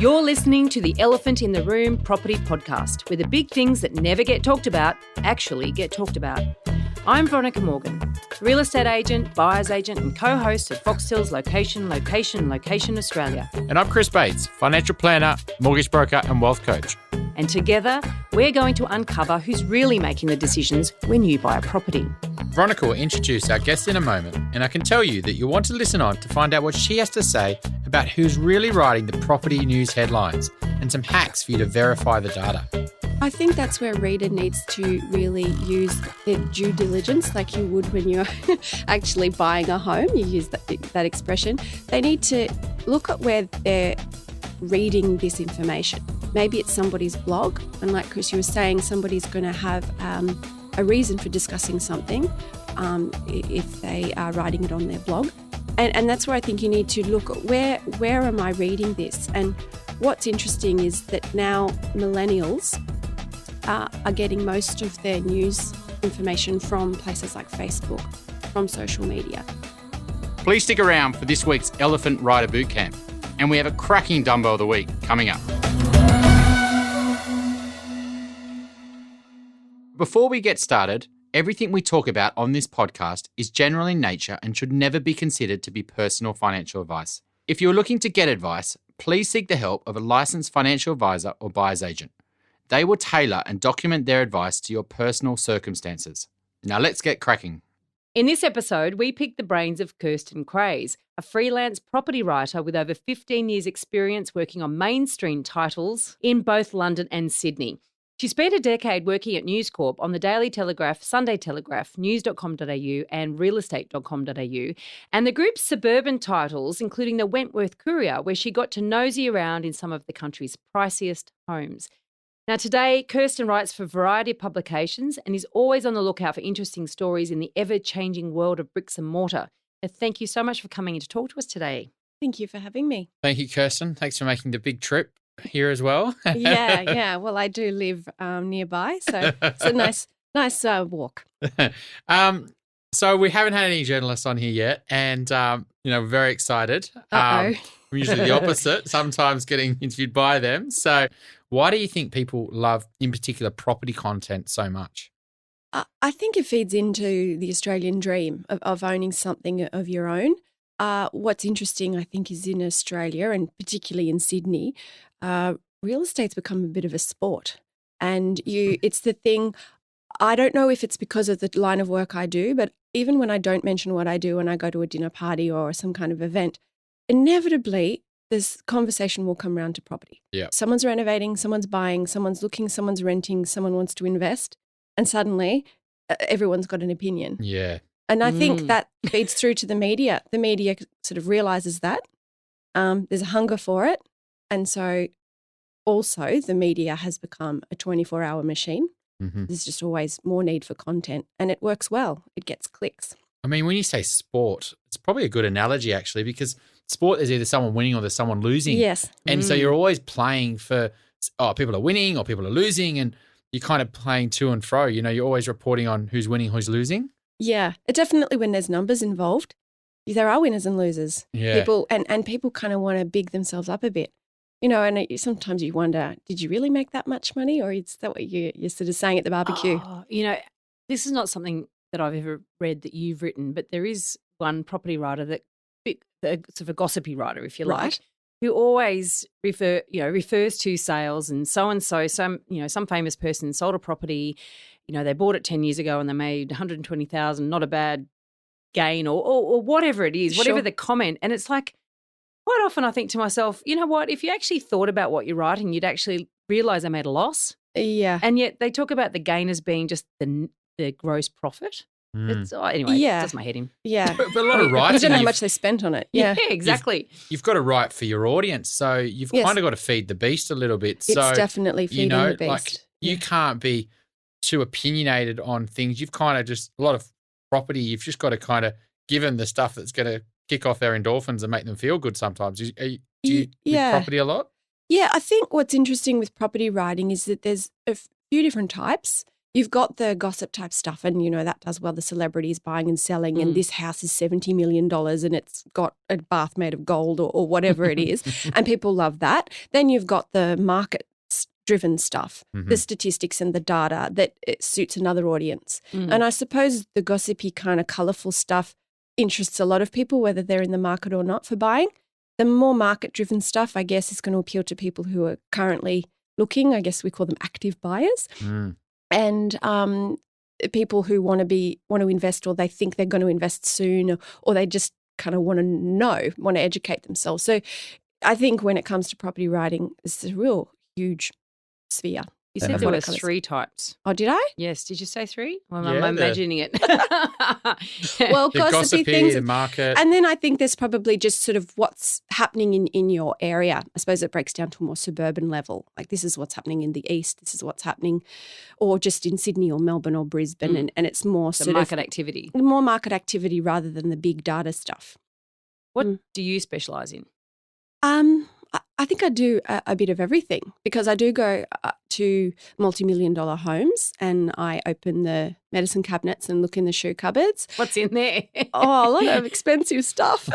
You're listening to the Elephant in the Room Property Podcast, where the big things that never get talked about actually get talked about. I'm Veronica Morgan, real estate agent, buyer's agent and co-host of Foxtel's Location Australia. And I'm Chris Bates, financial planner, mortgage broker and wealth coach. And together, we're going to uncover who's really making the decisions when you buy a property. Veronica will introduce our guest in a moment, and I can tell you that you'll want to listen on to find out what she has to say about who's really writing the property news headlines and some hacks for you to verify the data. I think that's where a reader needs to really use their due diligence like you would when you're actually buying a home. You use that expression. They need to look at where they're reading this information. Maybe it's somebody's blog, and like Chris, you were saying, somebody's going to have a reason for discussing something if they are writing it on their blog. And that's where I think you need to look at where am I reading this? And what's interesting is that now millennials are getting most of their news information from places like Facebook, from social media. Please stick around for this week's Elephant Rider Bootcamp. And we have a cracking Dumbo of the Week coming up. Before we get started, everything we talk about on this podcast is general in nature and should never be considered to be personal financial advice. If you're looking to get advice, please seek the help of a licensed financial advisor or buyer's agent. They will tailor and document their advice to your personal circumstances. Now let's get cracking. In this episode, we picked the brains of Kirsten Craze, a freelance property writer with over 15 years' experience working on mainstream titles in both London and Sydney. She spent a decade working at News Corp on the Daily Telegraph, Sunday Telegraph, news.com.au and realestate.com.au, and the group's suburban titles, including the Wentworth Courier, where she got to nosy around in some of the country's priciest homes. Now today, Kirsten writes for a variety of publications and is always on the lookout for interesting stories in the ever-changing world of bricks and mortar. Now, thank you so much for coming in to talk to us today. Thank you for having me. Thank you, Kirsten. Thanks for making the big trip here as well. Yeah. Well, I do live nearby, so it's a nice walk. So we haven't had any journalists on here yet, and we're very excited. Uh-oh. We're usually the opposite, sometimes getting interviewed by them. So why do you think people love, in particular, property content so much? I think it feeds into the Australian dream of owning something of your own. What's interesting, I think, is in Australia and particularly in Sydney, real estate's become a bit of a sport. And it's the thing, I don't know if it's because of the line of work I do, but even when I don't mention what I do when I go to a dinner party or some kind of event, inevitably this conversation will come around to property. Yeah. Someone's renovating, someone's buying, someone's looking, someone's renting, someone wants to invest, and suddenly everyone's got an opinion. Yeah. And I think that feeds through to the media. The media sort of realises that. There's a hunger for it. And so also the media has become a 24-hour machine. Mm-hmm. There's just always more need for content, and it works well. It gets clicks. I mean, when you say sport, it's probably a good analogy actually, because sport is either someone winning or there's someone losing. Yes. And so you're always playing for, people are winning or people are losing, and you're kind of playing to and fro. You know, you're always reporting on who's winning, who's losing. Yeah, definitely when there's numbers involved, there are winners and losers. Yeah. People kind of want to big themselves up a bit. You know, and sometimes you wonder, did you really make that much money, or is that what you're sort of saying at the barbecue? Oh, this is not something that I've ever read that you've written, but there is one property writer sort of a gossipy writer, if you like, right, who always refers to sales and so, some famous person sold a property, they bought it 10 years ago and they made 120,000, not a bad gain or whatever it is, Sure. whatever the comment. And it's like, quite often I think to myself, you know what, if you actually thought about what you're writing, you'd actually realise I made a loss. Yeah. And yet they talk about the gain as being just the gross profit. Anyway, yeah. It does my head in. Yeah. But a lot of writing. You don't know how much they spent on it. Yeah, exactly. You've got to write for your audience, so you've kind of got to feed the beast a little bit. It's definitely feeding the beast. Like you can't be too opinionated on things. You've kind of just, a lot of property, you've just got to kind of give them the stuff that's going to kick off their endorphins and make them feel good sometimes. Do you do property a lot? Yeah, I think what's interesting with property writing is that there's a few different types. you've got the gossip type stuff, and, that does well, the celebrities buying and selling, and this house is $70 million and it's got a bath made of gold or whatever it is, and people love that. Then you've got the market-driven stuff, the statistics and the data that it suits another audience. And I suppose the gossipy kind of colourful stuff interests a lot of people, whether they're in the market or not for buying. The more market-driven stuff, I guess, is going to appeal to people who are currently looking. I guess we call them active buyers. And people who want to invest, or they think they're going to invest soon, or they just kind of want to educate themselves. So I think when it comes to property writing, it's a real huge sphere. You said there were 3 types. Oh, did I? Yes. Did you say 3? Well, Yeah, I'm imagining it. Well, The gossipy gossipy, things. the market. And then I think there's probably just sort of what's happening in your area. I suppose it breaks down to a more suburban level. Like, this is what's happening in the east. This is what's happening, or just in Sydney or Melbourne or Brisbane. And it's more The sort market activity. more market activity rather than the big data stuff. What do you specialise in? I think I do a bit of everything, because I do go to multi-million-dollar homes and I open the medicine cabinets and look in the shoe cupboards. What's in there? Oh, a lot of expensive stuff.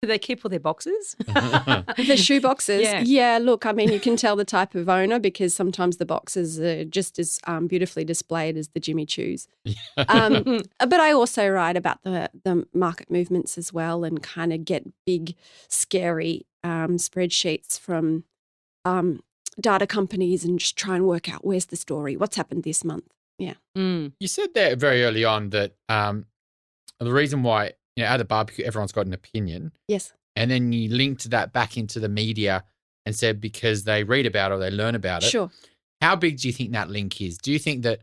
Do they keep all their boxes? The shoe boxes. Yeah, look, I mean, you can tell the type of owner, because sometimes the boxes are just as beautifully displayed as the Jimmy Choos. But I also write about the market movements as well, and kind of get big, scary spreadsheets from data companies and just try and work out where's the story, what's happened this month. Yeah. You said there very early on that the reason why, at a barbecue, everyone's got an opinion. Yes. And then you linked that back into the media and said because they read about it or they learn about it. Sure. How big do you think that link is? Do you think that,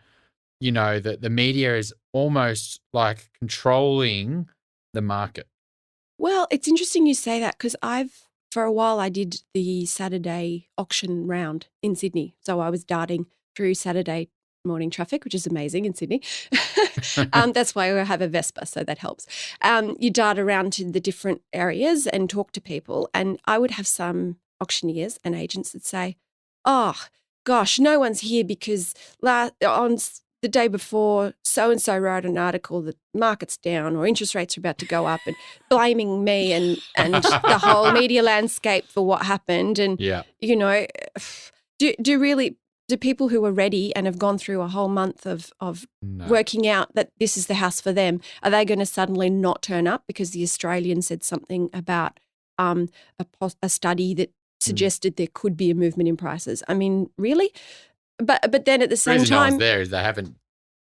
that the media is almost like controlling the market? Well, it's interesting you say that, because for a while I did the Saturday auction round in Sydney. So I was darting through Saturday morning traffic, which is amazing in Sydney. That's why I have a Vespa, so that helps. You dart around to the different areas and talk to people, and I would have some auctioneers and agents that say, oh, gosh, no one's here because on the day before, so-and-so wrote an article that market's down or interest rates are about to go up, and blaming me and the whole media landscape for what happened. And, do people who are ready and have gone through a whole month of working out that this is the house for them, are they going to suddenly not turn up because the Australian said something about a study that suggested there could be a movement in prices? I mean, really? But then at the same time, time, there is they haven't,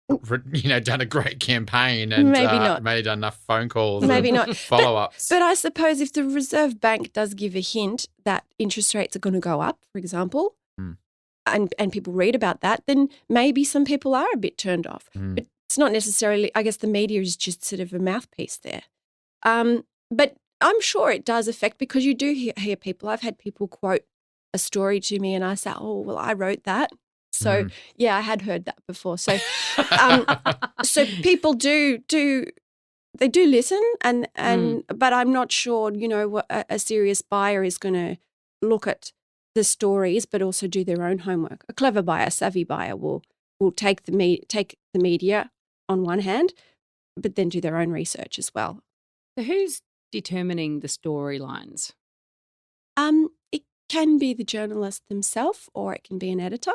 done a great campaign and maybe not. Maybe done enough phone calls, maybe not follow-ups. But I suppose if the Reserve Bank does give a hint that interest rates are going to go up, for example, and people read about that, then maybe some people are a bit turned off. But it's not necessarily. I guess the media is just sort of a mouthpiece there. But I'm sure it does affect, because you do hear people. I've had people quote a story to me and I say, oh, well, I wrote that. So, yeah, I had heard that before. So so people do listen, but I'm not sure, what a serious buyer is going to look at the stories but also do their own homework. A clever buyer, a savvy buyer will take the media on one hand, but then do their own research as well. So who's determining the storylines? It can be the journalist themselves, or it can be an editor.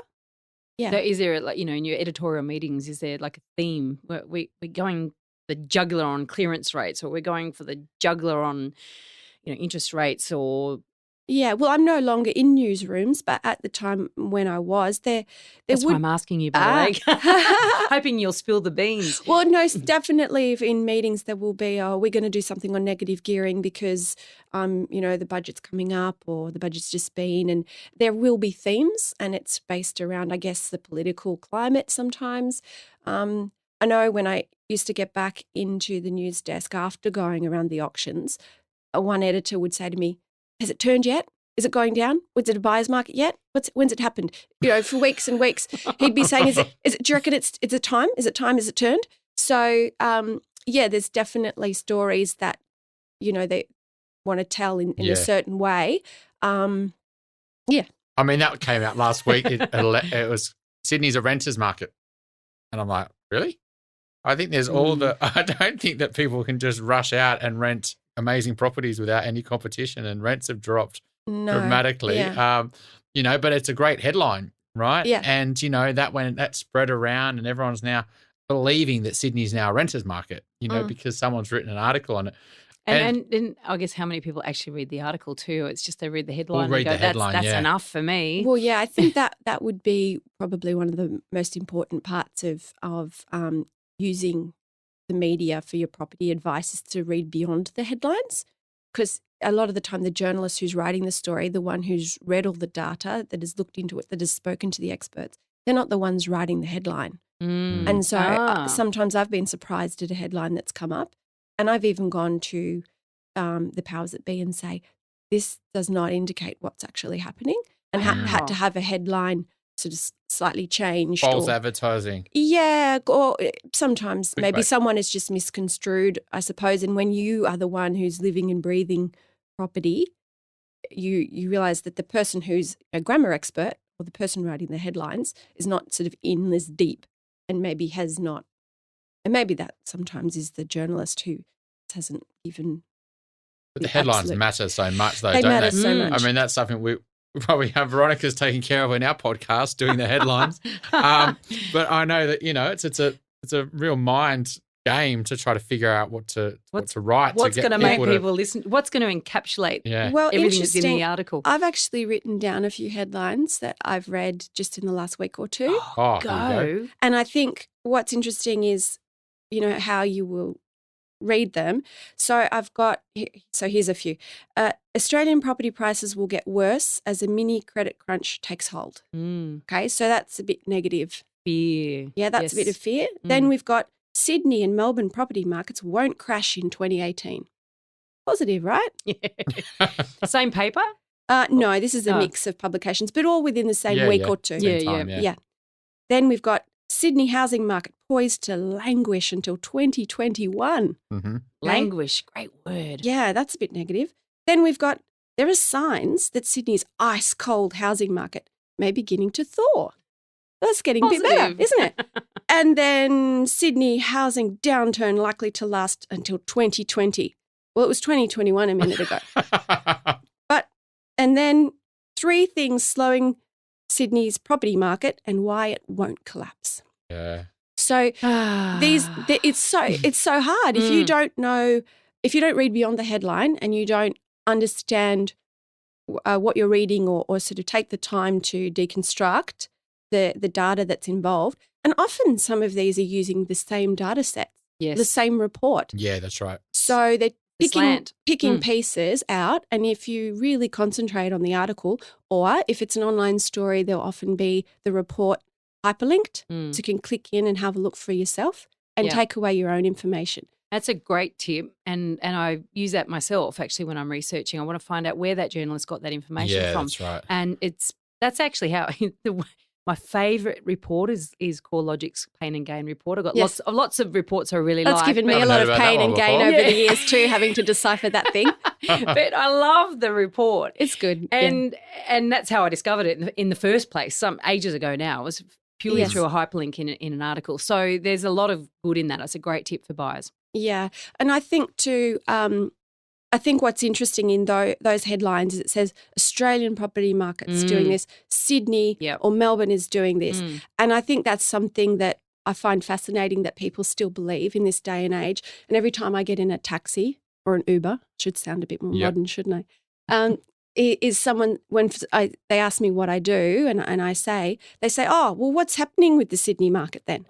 Yeah. So is there, in your editorial meetings, is there like a theme? We're going the jugular on clearance rates, or we're going for the jugular on, interest rates, or... Yeah, well, I'm no longer in newsrooms, but at the time when I was there That's why I'm asking you, by the way. Hoping you'll spill the beans. Well, no, definitely in meetings there will be, we're going to do something on negative gearing because, the budget's coming up or the budget's just been, and there will be themes, and it's based around, I guess, the political climate sometimes. I know when I used to get back into the news desk after going around the auctions, one editor would say to me, has it turned yet? Is it going down? Was it a buyer's market yet? When's it happened? For weeks and weeks, he'd be saying, "Is it? Do you reckon it's a time? Is it time? Is it turned?" So, there's definitely stories that, they want to tell in a certain way. I mean, that came out last week. It was Sydney's a renter's market. And I'm like, really? I think there's I don't think that people can just rush out and rent amazing properties without any competition, and rents have dropped dramatically. Yeah. But it's a great headline, right? Yeah. And, when that spread around and everyone's now believing that Sydney's now a renter's market, because someone's written an article on it. And I guess how many people actually read the article too? It's just they read the headline read and go, the headline, that's yeah. enough for me. Well, yeah, I think that would be probably one of the most important parts of using the media for your property advice is to read beyond the headlines, because a lot of the time the journalist who's writing the story, the one who's read all the data, that has looked into it, that has spoken to the experts, they're not the ones writing the headline. And so sometimes I've been surprised at a headline that's come up, and I've even gone to the powers that be and say, this does not indicate what's actually happening, and had to have a headline sort of slightly changed. False advertising. Yeah, or sometimes Clickbait. maybe someone is just misconstrued, I suppose. And when you are the one who's living and breathing property, you realise that the person who's a grammar expert or the person writing the headlines is not sort of in this deep, and maybe has not. And maybe that sometimes is the journalist who hasn't even. But the headlines matter so much, though, they don't matter they? so much. I mean, that's something we probably have Veronica's taking care of in our podcast, doing the headlines. But I know that it's a real mind game to try to figure out what to write. What's going to make people to listen? What's going to encapsulate well, everything that's in the article? I've actually written down a few headlines that I've read just in the last week or two. Oh, go. And I think what's interesting is, how you will read them. So here's a few. Australian property prices will get worse as a mini credit crunch takes hold. Okay, so that's a bit negative. Fear. Yeah, that's a bit of fear. Then we've got Sydney and Melbourne property markets won't crash in 2018. Positive, right? Yeah. Same paper? No, this is a mix of publications, but all within the same week or two. Yeah. Then we've got Sydney housing market poised to languish until 2021. Mm-hmm. Languish, great word. Yeah, that's a bit negative. Then we've got, there are signs that Sydney's ice-cold housing market may be beginning to thaw. That's getting a bit better, isn't it? And then Sydney housing downturn likely to last until 2020. Well, it was 2021 a minute ago. And then 3 things slowing Sydney's property market and why it won't collapse. Yeah. So it's so hard if you don't know, if you don't read beyond the headline and you don't understand what you're reading or sort of take the time to deconstruct the data that's involved. And often some of these are using the same data set, the same report. Yeah, that's right. So they're picking pieces out, and if you really concentrate on the article, or if it's an online story, there'll often be the report hyperlinked, so you can click in and have a look for yourself and take away your own information. That's a great tip, and I use that myself actually when I'm researching. I want to find out where that journalist got that information from. Yeah, that's right. And that's actually how my favourite report is CoreLogic's Pain and Gain report. I've got lots of reports I really like. That's given me a lot of pain and gain over the years too, having to decipher that thing. But I love the report. It's good. And that's how I discovered it in the first place, some ages ago now. It was purely through a hyperlink in an article. So there's a lot of good in that. It's a great tip for buyers. Yeah. And I think too, I think what's interesting in those headlines is it says Australian property market's doing this, Sydney or Melbourne is doing this. And I think that's something that I find fascinating that people still believe in this day and age. And every time I get in a taxi or an Uber, should sound a bit more modern, shouldn't I? Is someone, when they ask me what I do and they say, oh, well, what's happening with the Sydney market then?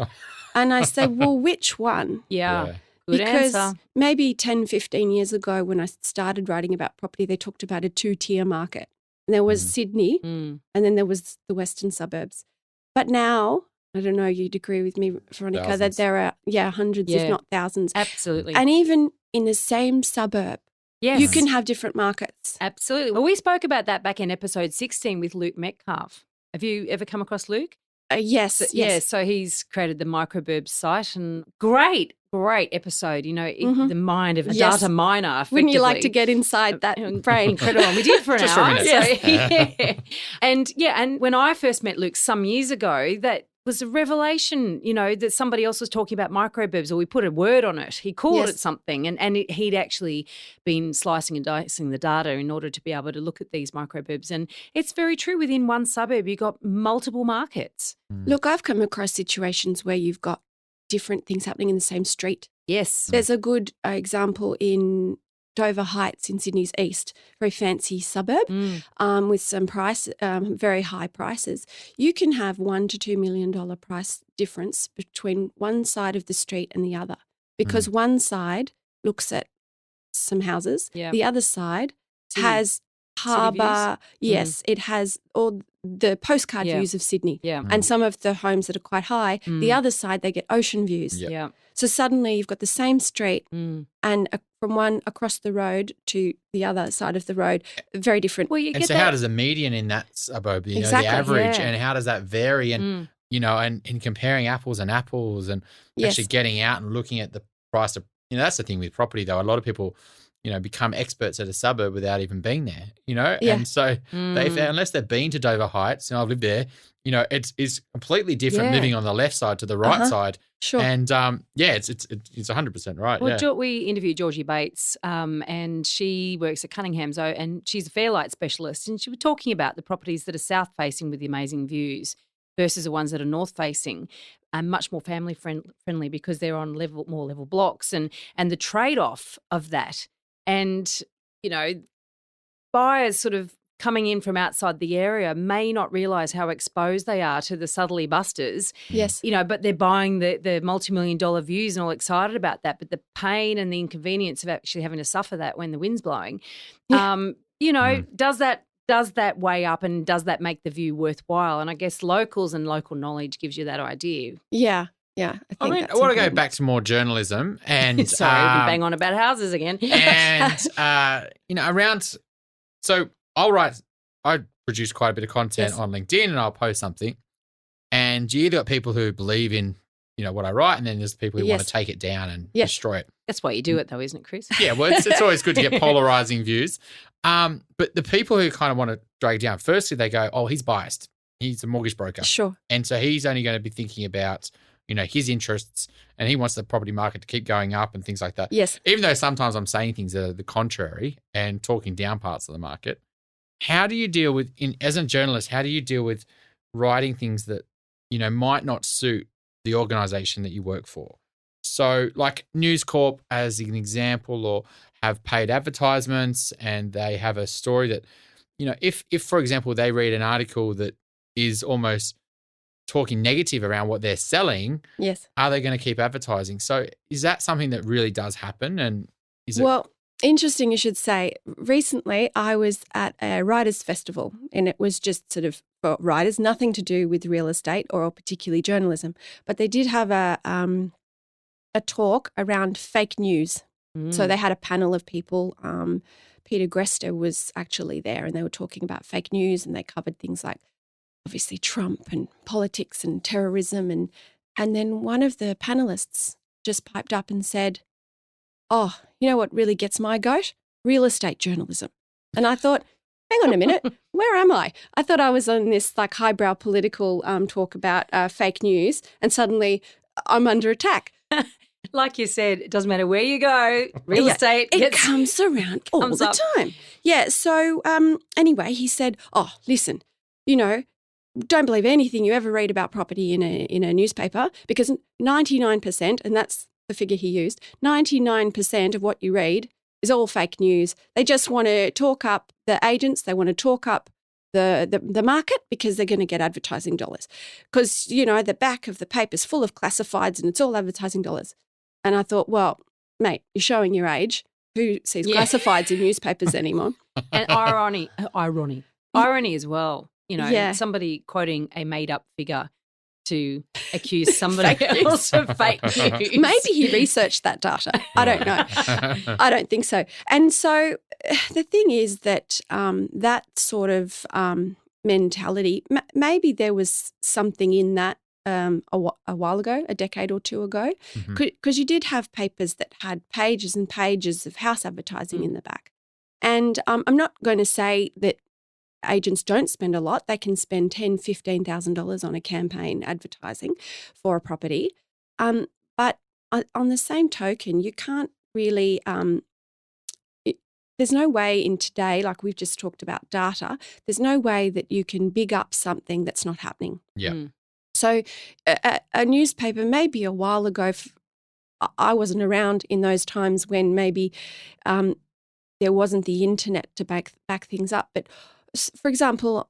And I say, well, which one? Yeah. Good because answer. Maybe 10, 15 years ago when I started writing about property, they talked about a 2-tier market. And there was Sydney and then there was the western suburbs. But now, I don't know, you'd agree with me, Veronica, that there are, hundreds, if not thousands. Absolutely. And even in the same suburb, you can have different markets. Absolutely. Well, we spoke about that back in episode 16 with Luke Metcalf. Have you ever come across Luke? Yes. Yeah, so he's created the Microburbs site and great great episode, Mhm. the mind of a Yes. data miner. Wouldn't you like to effectively. get inside that brain? Incredible. And we did for an Just for a hour. minute. So, yeah. And when I first met Luke some years ago, that was a revelation, that somebody else was talking about microburps, or we put a word on it. He called Yes. it something, and he'd actually been slicing and dicing the data in order to be able to look at these microburps. And it's very true. Within one suburb, you've got multiple markets. Look, I've come across situations where you've got different things happening in the same street. Yes. There's a good example in Dover Heights in Sydney's east, very fancy suburb with some very high prices. You can have $1 to $2 million price difference between one side of the street and the other, because one side looks at some houses, the other side has harbour. Yes, it has all the postcard views of Sydney. Yeah. And some of the homes that are quite high. The other side, they get ocean views. Yep. Yeah. So suddenly you've got the same street and from one across the road to the other side of the road, very different. Well, you And get so that. how does the median in that suburb, Exactly, the average, yeah. and how does that vary? And, and in comparing apples and apples and actually getting out and looking at the price of, that's the thing with property though. A lot of people, become experts at a suburb without even being there, Yeah. And so unless they've been to Dover Heights, I've lived there, it's completely different living on the left side to the right side. Sure. And it's 100% right. Well, Yeah. we interviewed Georgie Bates, and she works at Cunningham Zoo, and she's a Fairlight specialist, and she was talking about the properties that are south-facing with the amazing views versus the ones that are north-facing, and much more family-friendly because they're on more level blocks, and the trade-off of that. And, buyers sort of coming in from outside the area may not realise how exposed they are to the southerly busters. Yes. But they're buying the multi-million-dollar views and all excited about that. But the pain and the inconvenience of actually having to suffer that when the wind's blowing, does that weigh up, and does that make the view worthwhile? And I guess locals and local knowledge gives you that idea. Yeah. Yeah. I want to go back to more journalism and Sorry, we can bang on about houses again. and around. So I produce quite a bit of content on LinkedIn, and I'll post something, and you either got people who believe in what I write, and then there's people who want to take it down and destroy it. That's why you do it, though, isn't it, Chris? Yeah, well, it's always good to get polarizing views. But the people who kind of want to drag it down, firstly, they go, "Oh, he's biased. He's a mortgage broker, Sure, and so he's only going to be thinking about his interests, and he wants the property market to keep going up and things like that." Yes. Even though sometimes I'm saying things that are the contrary and talking down parts of the market, how do you deal with, as a journalist, how do you deal with writing things that, might not suit the organisation that you work for? So like News Corp as an example, or have paid advertisements, and they have a story that, if for example, they read an article that is almost talking negative around what they're selling, yes, are they going to keep advertising? So is that something that really does happen? And is well, interesting you should say. Recently, I was at a writers' festival, and it was just sort of for writers, nothing to do with real estate or particularly journalism. But they did have a talk around fake news. So they had a panel of people. Peter Grester was actually there, and they were talking about fake news, and they covered things like obviously Trump and politics and terrorism. And then one of the panelists just piped up and said, "Oh, you know what really gets my goat? Real estate journalism." And I thought, hang on a minute, where am I? I thought I was on this like highbrow political talk about fake news, and suddenly I'm under attack. Like you said, it doesn't matter where you go, real estate. It comes around all comes the up. time. Yeah, so anyway, he said, "Oh, listen, don't believe anything you ever read about property in a newspaper, because 99%, and that's the figure he used, 99% of what you read is all fake news. They just want to talk up the agents. They want to talk up the market because they're going to get advertising dollars. Because, the back of the paper's full of classifieds and it's all advertising dollars." And I thought, well, mate, you're showing your age. Who sees classifieds in newspapers anymore? And irony as well. Somebody quoting a made-up figure to accuse somebody else of fake news. Maybe he researched that data. I don't know. I don't think so. And so the thing is that that sort of mentality, maybe there was something in that a while ago, a decade or two ago, because you did have papers that had pages and pages of house advertising in the back. And I'm not going to say that agents don't spend a lot. They can spend $10,000, $15,000 on a campaign advertising for a property. But on the same token, you can't really there's no way in today, like we've just talked about data, there's no way that you can big up something that's not happening. Yeah. So a newspaper, maybe a while ago, I wasn't around in those times when maybe there wasn't the internet to back things up. But for example,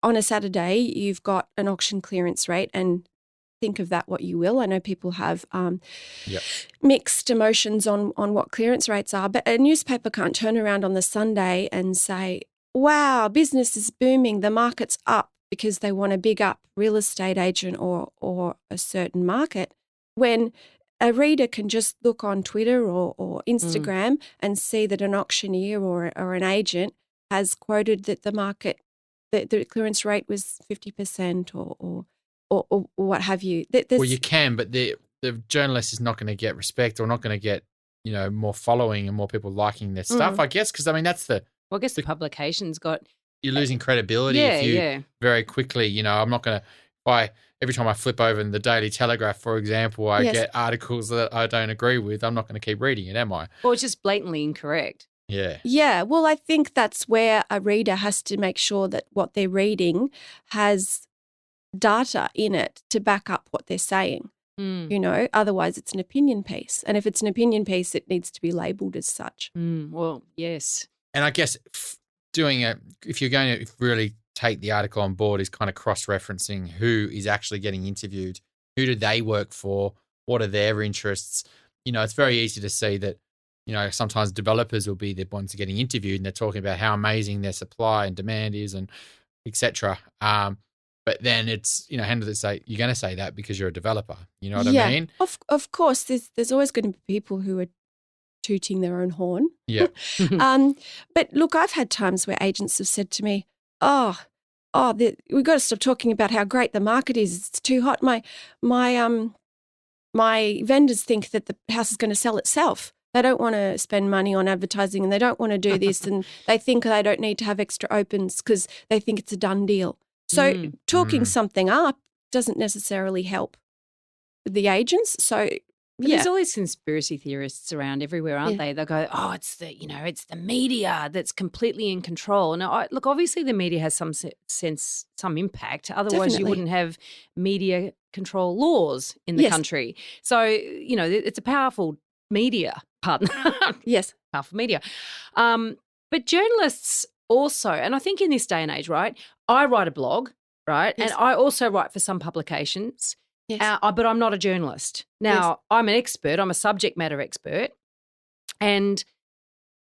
on a Saturday, you've got an auction clearance rate, and think of that what you will. I know people have mixed emotions on what clearance rates are, but a newspaper can't turn around on the Sunday and say, wow, business is booming, the market's up, because they want to big up real estate agent or a certain market, when a reader can just look on Twitter or Instagram and see that an auctioneer or an agent has quoted that the market, the clearance rate was 50% or what have you. Well, you can, but the journalist is not going to get respect or not going to get, more following and more people liking their stuff, I guess, because, that's the... Well, I guess the publication's got... You're losing credibility if you very quickly, I'm not going to... Every time I flip over in the Daily Telegraph, for example, I get articles that I don't agree with, I'm not going to keep reading it, am I? Or it's just blatantly incorrect. Yeah. Yeah. Well, I think that's where a reader has to make sure that what they're reading has data in it to back up what they're saying. Otherwise it's an opinion piece. And if it's an opinion piece, it needs to be labelled as such. Well, yes. And I guess if you're going to really take the article on board, is kind of cross-referencing who is actually getting interviewed, who do they work for, what are their interests. It's very easy to see that, sometimes developers will be the ones getting interviewed and they're talking about how amazing their supply and demand is and et cetera. But then it's, how does it say, you're going to say that because you're a developer, you know what I mean? Of course, there's always going to be people who are tooting their own horn. Yeah. But look, I've had times where agents have said to me, we've got to stop talking about how great the market is. It's too hot. My vendors think that the house is going to sell itself. They don't want to spend money on advertising and they don't want to do this and they think they don't need to have extra opens because they think it's a done deal. So talking something up doesn't necessarily help the agents. So there's all these conspiracy theorists around everywhere, aren't they? They'll go, it's the media that's completely in control. Now, look, obviously the media has some impact. Otherwise, you wouldn't have media control laws in the country. So, it's a powerful media partner. Yes. Powerful media. But journalists also, and I think in this day and age, right, I write a blog, right, and I also write for some publications. Yes. But I'm not a journalist. Now, I'm an expert. I'm a subject matter expert. And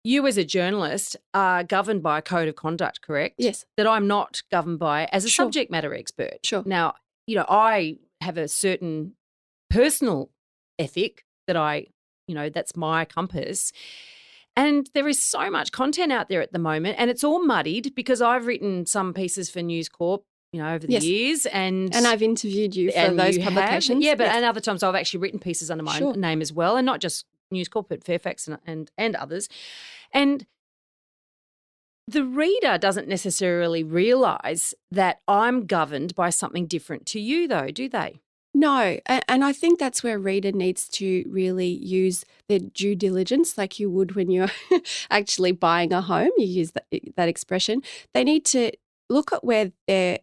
you as a journalist are governed by a code of conduct, correct? Yes. That I'm not governed by as a subject matter expert. Sure. Now, I have a certain personal ethic that that's my compass. And there is so much content out there at the moment and it's all muddied because I've written some pieces for News Corp, over the years. And I've interviewed you for those publications. Yeah, but and other times I've actually written pieces under my name as well, and not just News Corp, but Fairfax and others. And the reader doesn't necessarily realise that I'm governed by something different to you though, do they? No, and I think that's where a reader needs to really use their due diligence like you would when you're actually buying a home. You use that expression. They need to look at where they're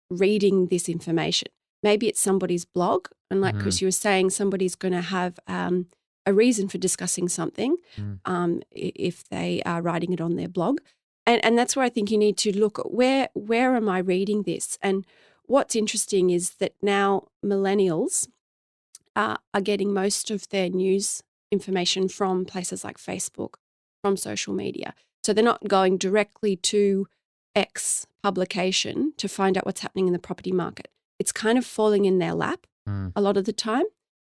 reading this information. Maybe it's somebody's blog, and like Chris, you were saying, somebody's going to have a reason for discussing something if they are writing it on their blog. And that's where I think you need to look at where am I reading this? And what's interesting is that now millennials are getting most of their news information from places like Facebook, from social media. So they're not going directly to X publication to find out what's happening in the property market. It's kind of falling in their lap a lot of the time.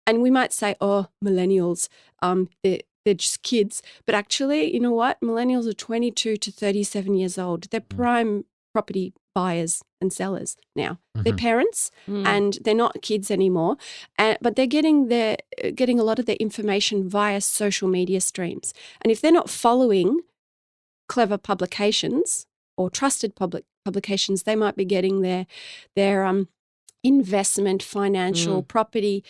And we might say, millennials, they're just kids. But actually, you know what? Millennials are 22 to 37 years old. They're prime property buyers and sellers now. They're parents and they're not kids anymore, but they're getting a lot of their information via social media streams. And if they're not following clever publications or trusted publications, they might be getting their investment, financial, property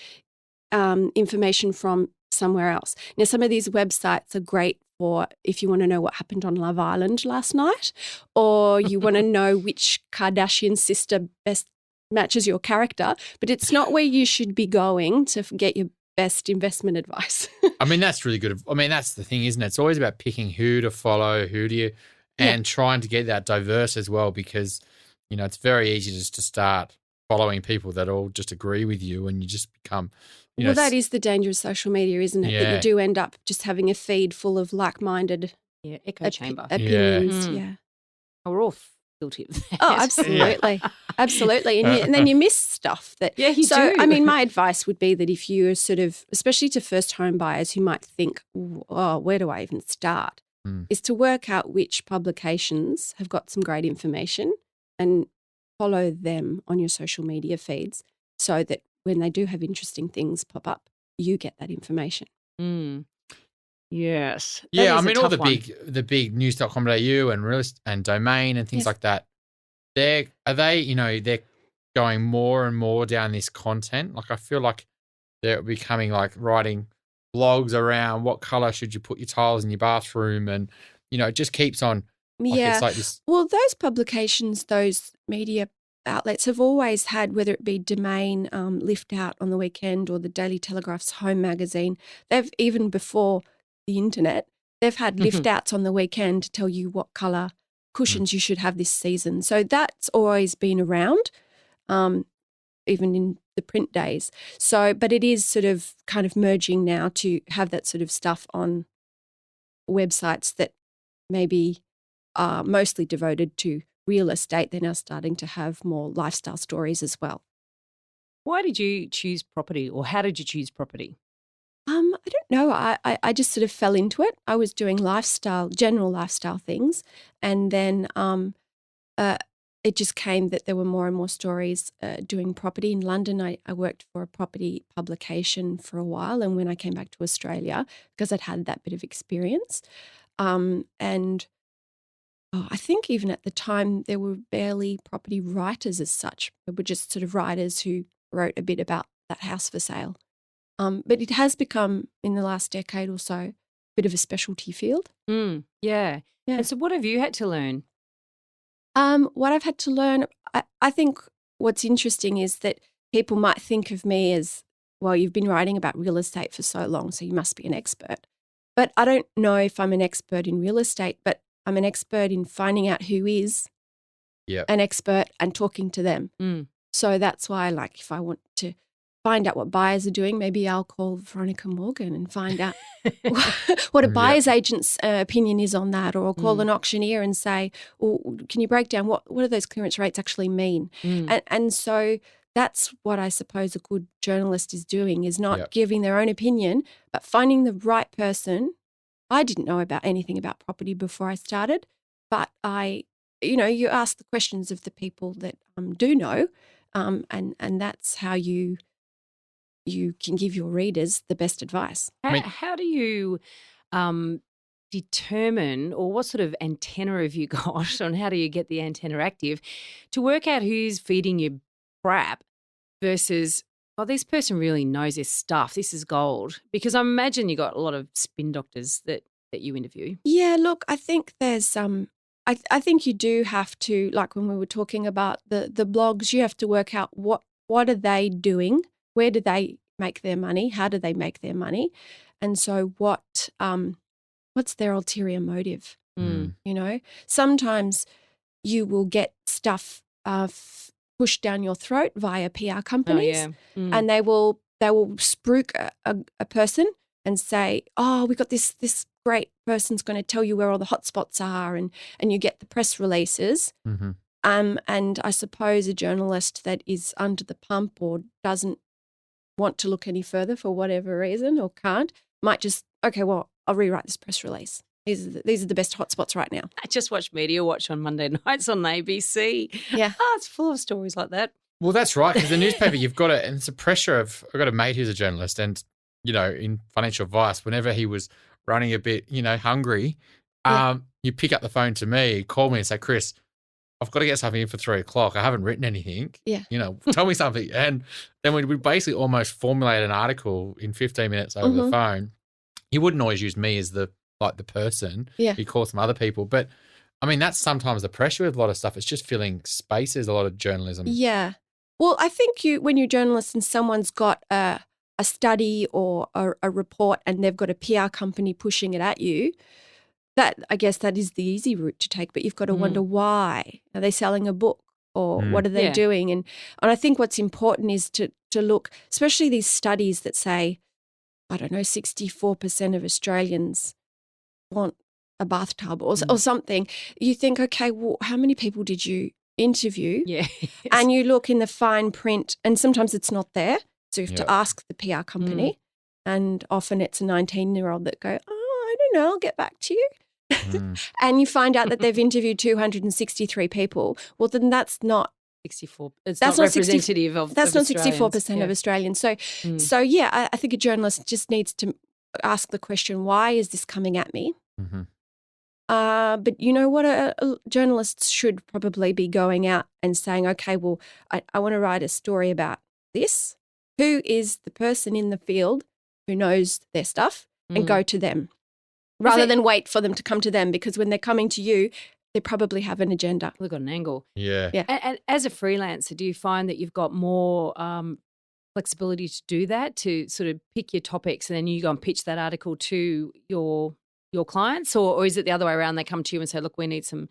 information from somewhere else. Now, some of these websites are great for if you want to know what happened on Love Island last night, or you want to know which Kardashian sister best matches your character, but it's not where you should be going to get your best investment advice. I mean, that's really good. I mean, that's the thing, isn't it? It's always about picking who to follow, and trying to get that diverse as well, because, you know, it's very easy just to start following people that all just agree with you and you just become, that is the danger of social media, isn't it? Yeah. That you do end up just having a feed full of like-minded echo chamber opinions. We're all guilty of that. Oh, absolutely. Absolutely. And then you miss stuff that. Yeah, you so, do. I mean, my advice would be that if you're sort of, especially to first home buyers who might think, oh, where do I even start? Is to work out which publications have got some great information and follow them on your social media feeds so that when they do have interesting things pop up, you get that information. Yes. Yeah, I mean, all the big news.com.au and Domain and things like that, they're going more and more down this content. Like, I feel like they're becoming like writing blogs around what colour should you put your tiles in your bathroom, and, you know, it just keeps on. It's like this. Well, those publications, those media outlets have always had, whether it be Domain, Lift Out on the weekend, or the Daily Telegraph's Home magazine, they've, even before the internet, they've had lift outs on the weekend to tell you what colour cushions you should have this season. So that's always been around, even in the print days. So, but it is sort of kind of merging now to have that sort of stuff on websites that maybe are mostly devoted to real estate. They're now starting to have more lifestyle stories as well. Why did you choose property, or how did you choose property? I don't know. I just sort of fell into it. I was doing general lifestyle things, and then it just came that there were more and more stories doing property in London. I worked for a property publication for a while, and when I came back to Australia, because I'd had that bit of experience, I think even at the time there were barely property writers as such. There were just sort of writers who wrote a bit about that house for sale. But it has become, in the last decade or so, a bit of a specialty field. Yeah. And so what have you had to learn? What I've had to learn, I think what's interesting is that people might think of me as, well, you've been writing about real estate for so long, so you must be an expert. But I don't know if I'm an expert in real estate, but I'm an expert in finding out who is an expert and talking to them. So that's why, like, if I want to find out what buyers are doing, maybe I'll call Veronica Morgan and find out what a buyer's agent's opinion is on that, or I'll call an auctioneer and say, well, can you break down what do those clearance rates actually mean? And so that's what I suppose a good journalist is doing, is not giving their own opinion, but finding the right person. I didn't know about anything about property before I started, but you ask the questions of the people that do know, and that's how you can give your readers the best advice. How do you determine, or what sort of antenna have you got on how do you get the antenna active to work out who's feeding you crap versus, oh, this person really knows this stuff, this is gold? Because I imagine you got a lot of spin doctors that you interview. Yeah, look, I think there's I think you do have to, like when we were talking about the blogs, you have to work out what are they doing, where do they make their money, how do they make their money, and so what's their ulterior motive? You know, sometimes you will get stuff pushed down your throat via PR companies, and they will spruik a person and say, oh, we got this great person's going to tell you where all the hotspots are, and you get the press releases. And I suppose a journalist that is under the pump or doesn't want to look any further for whatever reason or can't, might just, okay, well, I'll rewrite this press release. These are the best hotspots right now. I just watched Media Watch on Monday nights on ABC. Yeah. It's full of stories like that. Well, that's right, because the newspaper, you've got and it's a pressure of, I've got a mate who's a journalist and, in financial advice, whenever he was running a bit, hungry, you pick up the phone to me, call me and say, Chris, I've got to get something in for 3:00. I haven't written anything. Yeah. Tell me something. And then we basically almost formulate an article in 15 minutes over the phone. He wouldn't always use me as the person. Yeah. He'd call some other people. But, I mean, that's sometimes the pressure with a lot of stuff. It's just filling spaces, a lot of journalism. Yeah. Well, I think when you're a journalist and someone's got a study or a report and they've got a PR company pushing it at you, I guess that is the easy route to take, but you've got to wonder why. Are they selling a book or what are they doing? And I think what's important is to look, especially these studies that say, 64% of Australians want a bathtub or something. You think, okay, well, how many people did you interview? Yeah. And you look in the fine print and sometimes it's not there. So you have to ask the PR company and often it's a 19-year-old that go, I don't know, I'll get back to you. And you find out that they've interviewed 263 people. Well, then that's not 64. It's not representative of that's of not 64% of Australians. So I think a journalist just needs to ask the question, why is this coming at me? Mm-hmm. But you know what? Journalists should probably be going out and saying, okay, well, I want to write a story about this. Who is the person in the field who knows their stuff and go to them rather than wait for them to come to them, because when they're coming to you, they probably have an agenda. They've got an angle. Yeah. And as a freelancer, do you find that you've got more flexibility to do that, to sort of pick your topics and then you go and pitch that article to your clients, or is it the other way around? They come to you and say, look, we need some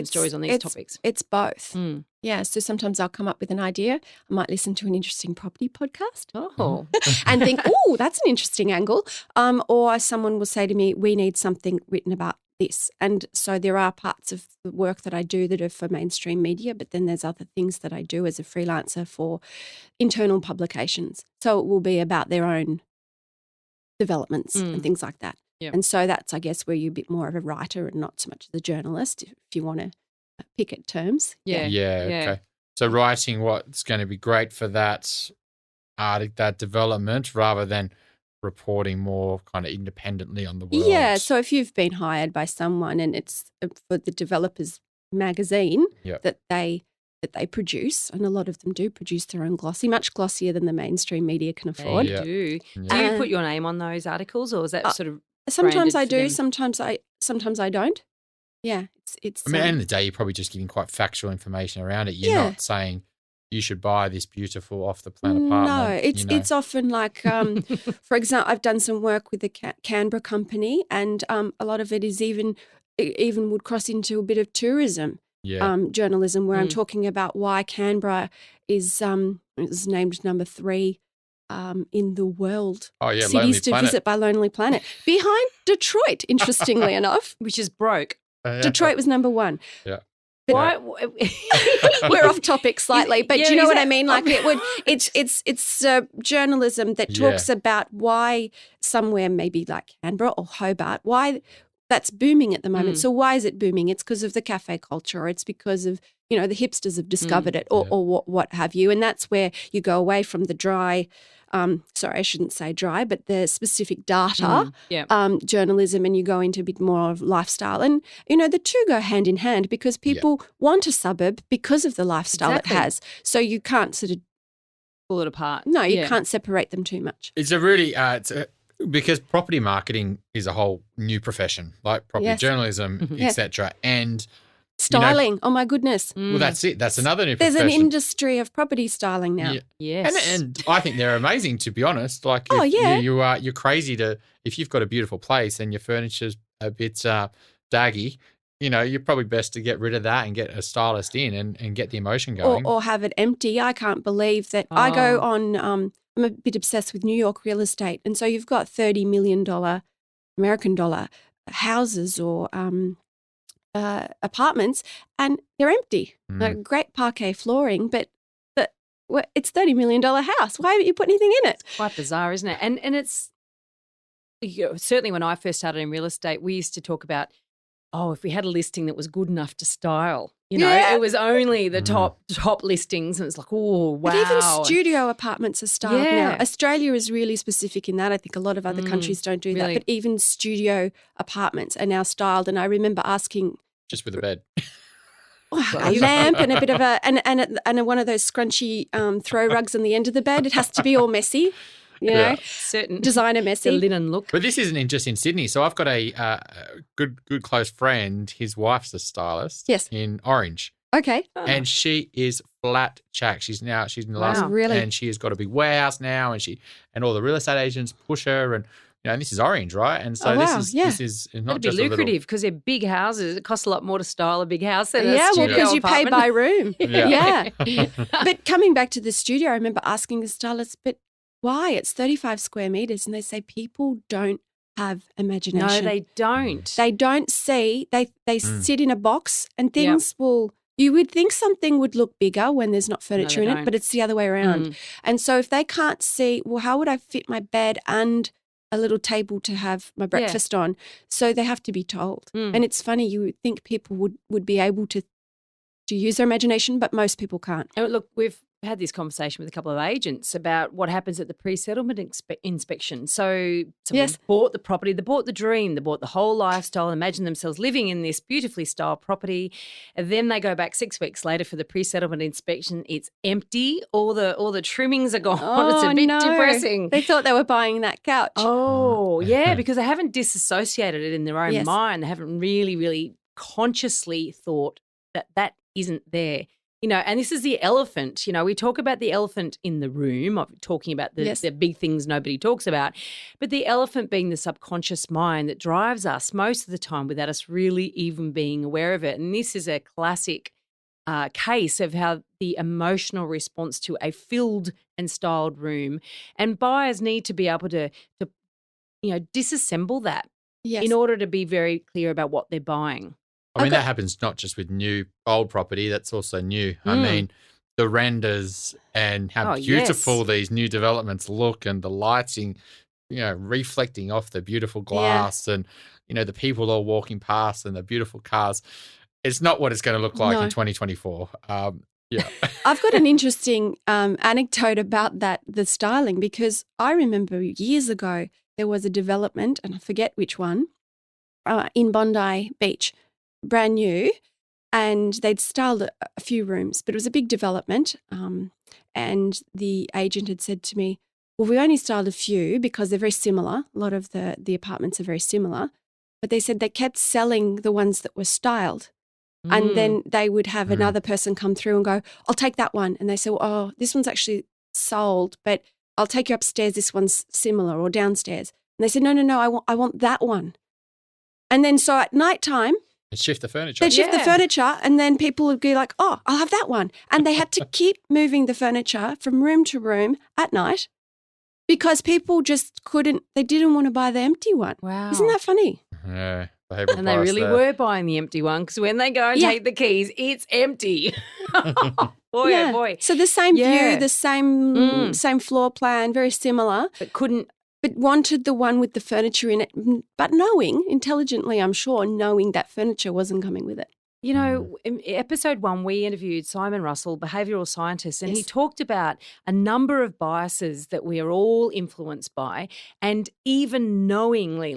stories on these topics. It's both. Yeah, so sometimes I'll come up with an idea. I might listen to an interesting property podcast and think, oh, that's an interesting angle. Or someone will say to me, we need something written about this. And so there are parts of the work that I do that are for mainstream media, but then there's other things that I do as a freelancer for internal publications. So it will be about their own developments and things like that. Yep. And so that's, I guess, where you're a bit more of a writer and not so much as a journalist, if you want to pick at terms. Yeah. Okay. So writing what's going to be great for that that development rather than reporting more kind of independently on the world. Yeah. So if you've been hired by someone and it's for the developers magazine that they produce, and a lot of them do produce their own glossy, much glossier than the mainstrim media can afford. They do. Do you put your name on those articles, or is that sort of sometimes I do, sometimes I don't. Yeah, it's. I mean, at the end of the day, you're probably just giving quite factual information around it. You're not saying you should buy this beautiful off-the-plan apartment. No, it's often like, for example, I've done some work with the Canberra company, and a lot of it is even would cross into a bit of tourism journalism, where I'm talking about why Canberra is named number 3 in the world. Cities to visit by Lonely Planet, behind Detroit, interestingly enough, which is broke. Detroit was number 1. Yeah. Why? We're off topic slightly, but do you know what I mean? Like it's journalism that talks about why somewhere maybe like Canberra or Hobart, why that's booming at the moment. So why is it booming? It's because of the cafe culture, or it's because of, the hipsters have discovered it, or what have you. And that's where you go away from the dry, sorry, I shouldn't say dry, but the specific data journalism, and you go into a bit more of lifestyle. And, the two go hand in hand, because people want a suburb because of the lifestyle it has. So you can't sort of pull it apart. No, you can't separate them too much. It's a really because property marketing is a whole new profession, like property journalism, etc. And styling, oh my goodness. Well, that's it. That's another new There's profession. an industry of property styling now. Yeah. Yes. And I think they're amazing, to be honest. Like, you're crazy if you've got a beautiful place and your furniture's a bit daggy, you're probably best to get rid of that and get a stylist in and get the emotion going. Or have it empty. I can't believe that I go on, I'm a bit obsessed with New York real estate. And so you've got $30 million American dollar houses or apartments, and they're empty. Like great parquet flooring, but it's $30 million house. Why haven't you put anything in it? Quite bizarre, isn't it? And it's certainly when I first started in real estate, we used to talk about, if we had a listing that was good enough to style, it was only the top listings, and it's like, oh, wow. But even studio apartments are styled now. Yeah. Australia is really specific in that. I think a lot of other countries don't do really. that. But even studio apartments are now styled. And I remember asking, Just with a bed. a lamp and a bit of and one of those scrunchy throw rugs on the end of the bed. It has to be all messy, know, certain designer messy, the linen look. But this isn't just in Sydney. So I've got a good close friend. His wife's a stylist. Yes. In Orange. Okay. And she is flat chack. She's in the last, really? And she has got a big warehouse now, and all the real estate agents push her, and this is Orange, right? And so this is not It'd be just lucrative because they're big houses. It costs a lot more to style a big house than a studio because you apartment. pay by room. Yeah. But coming back to the studio, I remember asking the stylist, but why? It's 35 square meters, and they say people don't have imagination. No, they don't. They don't see. They sit in a box, and things will. You would think something would look bigger when there's not furniture in it, but it's the other way around. And so if they can't see, well, how would I fit my bed and a little table to have my breakfast on? So they have to be told. And it's funny, you would think people would be able to use their imagination, but most people can't. And look, we've had this conversation with a couple of agents about what happens at the pre-settlement inspection. So someone bought the property, they bought the dream, they bought the whole lifestyle, imagine themselves living in this beautifully styled property. And then they go back 6 weeks later for the pre-settlement inspection. It's empty. All the trimmings are gone. It's a bit depressing. They thought they were buying that couch. Oh, yeah, because they haven't disassociated it in their own mind. They haven't really, really consciously thought that isn't there. And this is the elephant. We talk about the elephant in the room, of talking about the big things nobody talks about, but the elephant being the subconscious mind that drives us most of the time without us really even being aware of it. And this is a classic case of how the emotional response to a filled and styled room, and buyers need to be able to disassemble that in order to be very clear about what they're buying. I mean, that happens not just with old property, that's also new. I mean, the renders and how beautiful these new developments look, and the lighting, reflecting off the beautiful glass and, the people all walking past and the beautiful cars. It's not what it's going to look like in 2024. I've got an interesting anecdote about the styling, because I remember years ago there was a development, and I forget which one, in Bondi Beach, brand new, and they'd styled a few rooms, but it was a big development. And the agent had said to me, well, we only styled a few because they're very similar. A lot of the apartments are very similar. But they said they kept selling the ones that were styled. And then they would have another person come through and go, I'll take that one. And they say, oh, this one's actually sold, but I'll take you upstairs. This one's similar, or downstairs. And they said, no, I want that one. And then so at nighttime, shift the furniture. They'd shift the furniture, and then people would be like, oh, I'll have that one. And they had to keep moving the furniture from room to room at night because people just they didn't want to buy the empty one. Wow. Isn't that funny? Yeah. And they really were buying the empty one, because when they go and take the keys, it's empty. Boy, oh boy. So the same view, the same floor plan, very similar. But wanted the one with the furniture in it, but intelligently, I'm sure, knowing that furniture wasn't coming with it. In episode 1, we interviewed Simon Russell, behavioural scientist, and he talked about a number of biases that we are all influenced by, and even knowingly,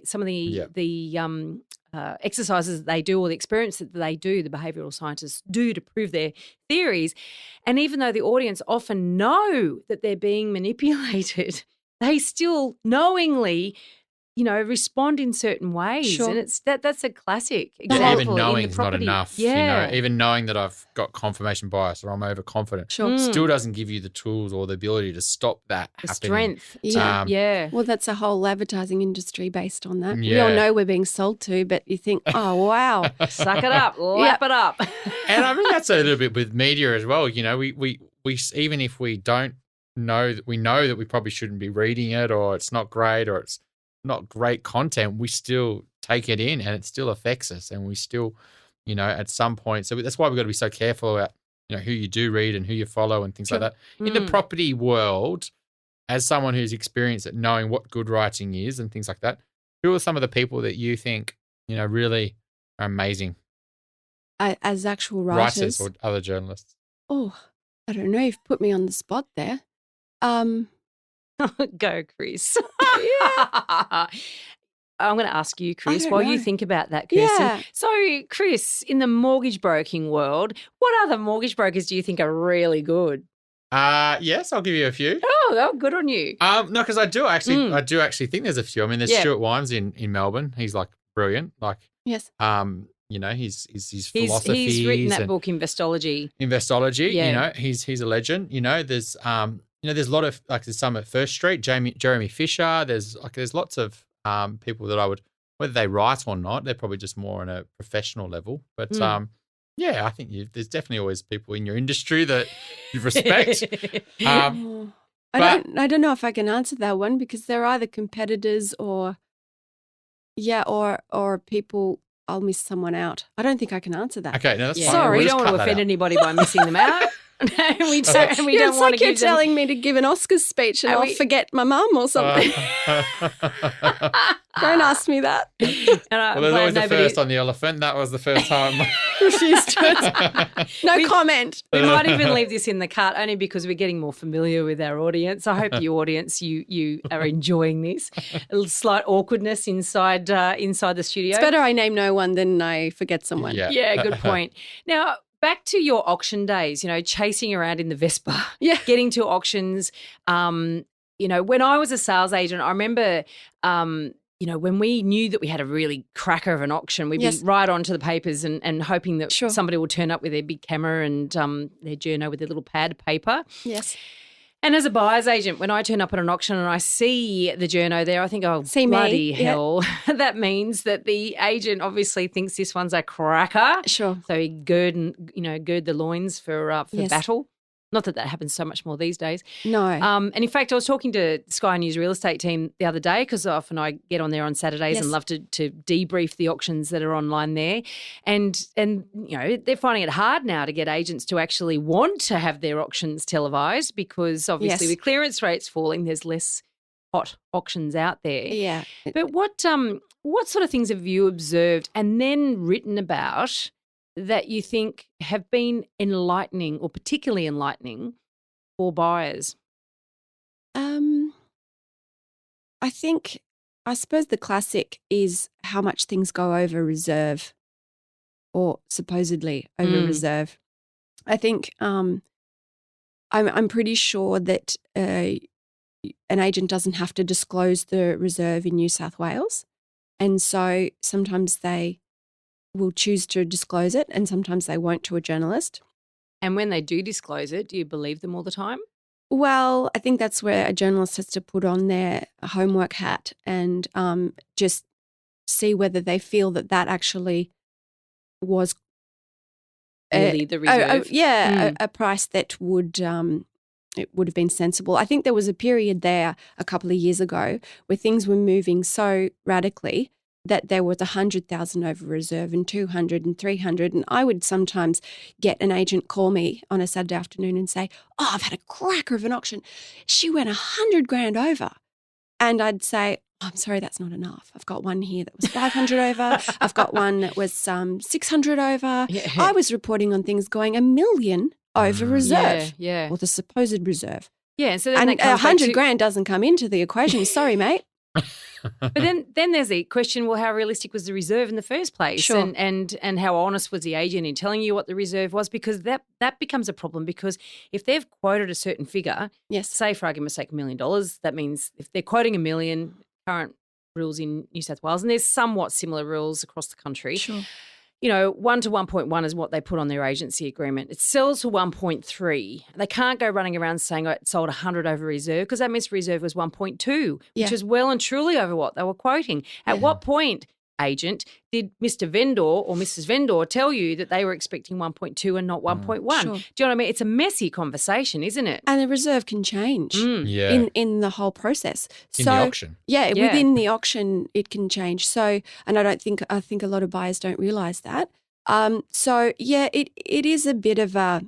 some of the exercises that they do, or the experiments that they do, the behavioural scientists do to prove their theories, and even though the audience often know that they're being manipulated, they still knowingly, respond in certain ways. Sure. And it's that's a classic example. Even knowing is not enough. Yeah. Even knowing that I've got confirmation bias or I'm overconfident still doesn't give you the tools or the ability to stop that happening. Strength. Yeah. Well, that's a whole advertising industry based on that. We all know we're being sold to, but you think, oh, wow. Suck it up. Lap it up. And I mean, that's a little bit with media as well. We even if we don't know that we probably shouldn't be reading it, or it's not great, or it's not great content, we still take it in and it still affects us, and we still, at some point. So that's why we've got to be so careful about, who you do read and who you follow and things like that. In the property world, as someone who's experienced at knowing what good writing is and things like that, who are some of the people that you think, really are amazing As actual writers writers. or other journalists? Oh, I don't know. You've put me on the spot there. Um, Go, Chris. Yeah. I'm going to ask you, Chris, don't while you know. think about that, Kirsten. Yeah. So, Chris, in the mortgage broking world, what other mortgage brokers do you think are really good? Yes, I'll give you a few. Oh, good on you. No, because I do actually think there's a few. I mean, there's Yeah. Stuart Wimes in Melbourne. He's like brilliant. Like, Yes. his philosophies. He's written that and book, Investology. Investology, he's a legend. There's there's a lot of there's some at First Street, Jeremy Fisher. There's lots of people that I would, whether they write or not, they're probably just more on a professional level. But I think there's definitely always people in your industry that you respect. I don't know if I can answer that one because they're either competitors or people. I'll miss someone out. I don't think I can answer that. Okay, no, that's fine. Sorry, We'll we just don't want cut to that offend out. anybody by missing them out. we don't It's want to like you're give them. telling me to give an Oscars speech and Are I'll we- forget my mum or something. Don't ask me that. Well, there's always the first on the elephant. That was the first time. Refused to. No comment. We might even leave this in the cut only because we're getting more familiar with our audience. I hope you audience, you are enjoying this. A little slight awkwardness inside the studio. It's better I name no one than I forget someone. Yeah, good point. Now, back to your auction days, chasing around in the Vespa, getting to auctions. When I was a sales agent, I remember, when we knew that we had a really cracker of an auction, we'd be right onto the papers and hoping that somebody will turn up with their big camera and their journo with their little pad of paper. Yes. And as a buyer's agent, when I turn up at an auction and I see the journo there, I think, oh, See me. bloody hell. That means that the agent obviously thinks this one's a cracker. Sure. So he gird the loins for battle. Not that happens so much more these days. No. And in fact, I was talking to Sky News real estate team the other day because often I get on there on Saturdays and love to debrief the auctions that are online there. And they're finding it hard now to get agents to actually want to have their auctions televised because obviously with clearance rates falling, there's less hot auctions out there. Yeah. But what sort of things have you observed and then written about that you think have been enlightening or particularly enlightening for buyers? I suppose the classic is how much things go over reserve or supposedly over reserve. I think I'm pretty sure that an agent doesn't have to disclose the reserve in New South Wales. And so sometimes they will choose to disclose it and sometimes they won't to a journalist. And when they do disclose it, do you believe them all the time? Well, I think that's where a journalist has to put on their homework hat and just see whether they feel that actually was Really the reserve? a price that it would have been sensible. I think there was a period there a couple of years ago where things were moving so radically that there was 100,000 over reserve and 200 and 300. And I would sometimes get an agent call me on a Saturday afternoon and say, oh, I've had a cracker of an auction. She went 100 grand over. And I'd say, oh, I'm sorry, that's not enough. I've got one here that was 500 over. I've got one that was 600 over. Yeah. I was reporting on things going $1 million over reserve. Yeah. Or the supposed reserve. Yeah. So then And that comes back 100 to- grand doesn't come into the equation. Sorry, mate. But then there's the question, well, how realistic was the reserve in the first place? Sure. And how honest was the agent in telling you what the reserve was? Because that becomes a problem because if they've quoted a certain figure, Yes. say for argument's sake $1 million, that means if they're quoting $1 million, current rules in New South Wales, and there's somewhat similar rules across the country. Sure. 1 to 1.1 is what they put on their agency agreement. It sells for 1.3. They can't go running around saying it sold 100 over reserve because that means reserve was 1.2, which is well and truly over what they were quoting. At what point, agent, did Mr. Vendor or Mrs. Vendor tell you that they were expecting 1.2 and not 1.1? Sure. Do you know what I mean? It's a messy conversation, isn't it? And the reserve can change Yeah. in the whole process. In the auction. Yeah, within the auction it can change. So, and I think a lot of buyers don't realise that. It is a bit of a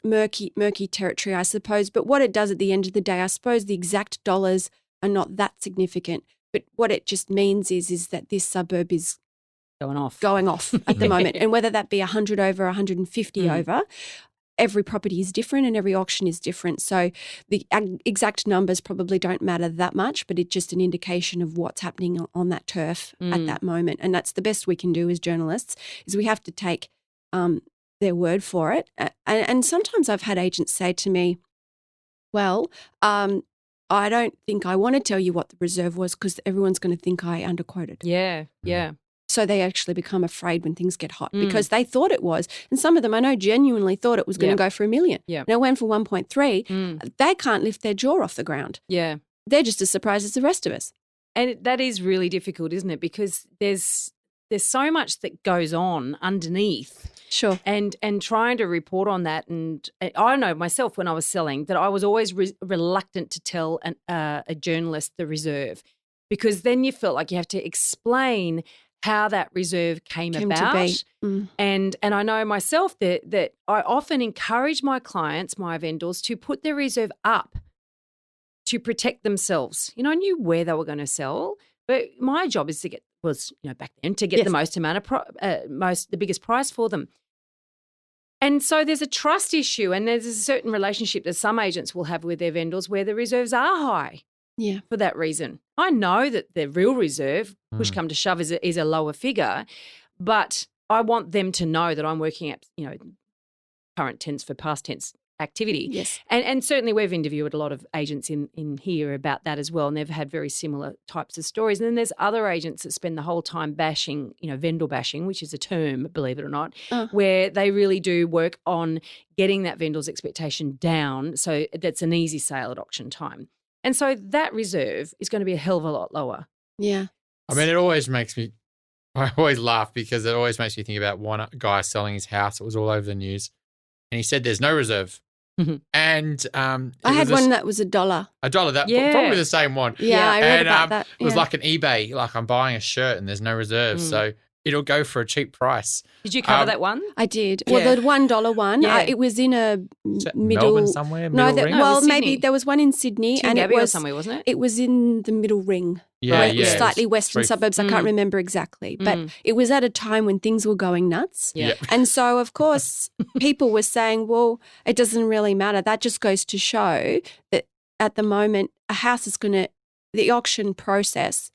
murky territory, I suppose. But what it does at the end of the day, I suppose the exact dollars are not that significant. But what it just means is that this suburb is Going off at the moment. And whether that be 100 over, 150 over, every property is different and every auction is different. So the exact numbers probably don't matter that much, but it's just an indication of what's happening on that turf at that moment. And that's the best we can do as journalists, is we have to take their word for it. And sometimes I've had agents say to me, well, I don't think I want to tell you what the reserve was because everyone's going to think I underquoted. Yeah. So they actually become afraid when things get hot because they thought it was. And some of them I know genuinely thought it was going to go for $1 million. Yeah. Now it went for 1.3. They can't lift their jaw off the ground. Yeah. They're just as surprised as the rest of us. And that is really difficult, isn't it? Because there's so much that goes on underneath. Sure. And trying to report on that. And I know myself when I was selling that I was always reluctant to tell a journalist the reserve, because then you felt like you have to explain how that reserve came about. And I know myself that I often encourage my clients, my vendors, to put their reserve up to protect themselves. I knew where they were going to sell, but my job is back then to get the most amount of the biggest price for them. And so there's a trust issue, and there's a certain relationship that some agents will have with their vendors where the reserves are high. Yeah. For that reason. I know that the real reserve, push come to shove, is a lower figure, but I want them to know that I'm working at, current tense for past tense activity. Yes. And certainly we've interviewed a lot of agents in here about that as well, and they've had very similar types of stories. And then there's other agents that spend the whole time bashing, vendor bashing, which is a term, believe it or not, where they really do work on getting that vendor's expectation down so that's an easy sale at auction time. And so that reserve is going to be a hell of a lot lower. Yeah. I mean, I always laugh because it always makes me think about one guy selling his house. It was all over the news. And he said there's no reserve. And I had one that was $1. $1, probably the same one. Yeah, I read about that. It was like an eBay, like I'm buying a shirt and there's no reserve. So it'll go for a cheap price. Did you cover that one? I did. Yeah. Well, the $1 one, it was in a middle. Melbourne somewhere, middle ring? Maybe there was one in Sydney. And it was somewhere, wasn't it? It was in the middle ring. Yeah, It was slightly western suburbs. I can't remember exactly. But it was at a time when things were going nuts. Yeah. And so, of course, people were saying, well, it doesn't really matter. That just goes to show that at the moment, a house is the auction process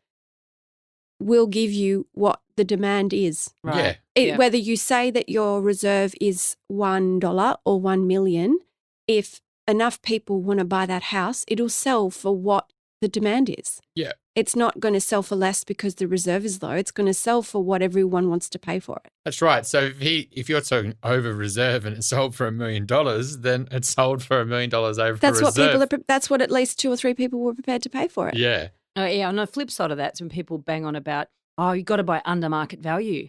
will give you what the demand is. Right. Whether you say that your reserve is $1 or $1 million, if enough people want to buy that house, it'll sell for what the demand is. Yeah. It's not going to sell for less because the reserve is low. It's going to sell for what everyone wants to pay for it. That's right. So if you're talking over reserve and it's sold for $1 million, then it's sold for $1 million over reserve. That's what at least 2 or 3 people were prepared to pay for it. Yeah. On the flip side of that, when people bang on about, you've got to buy under market value.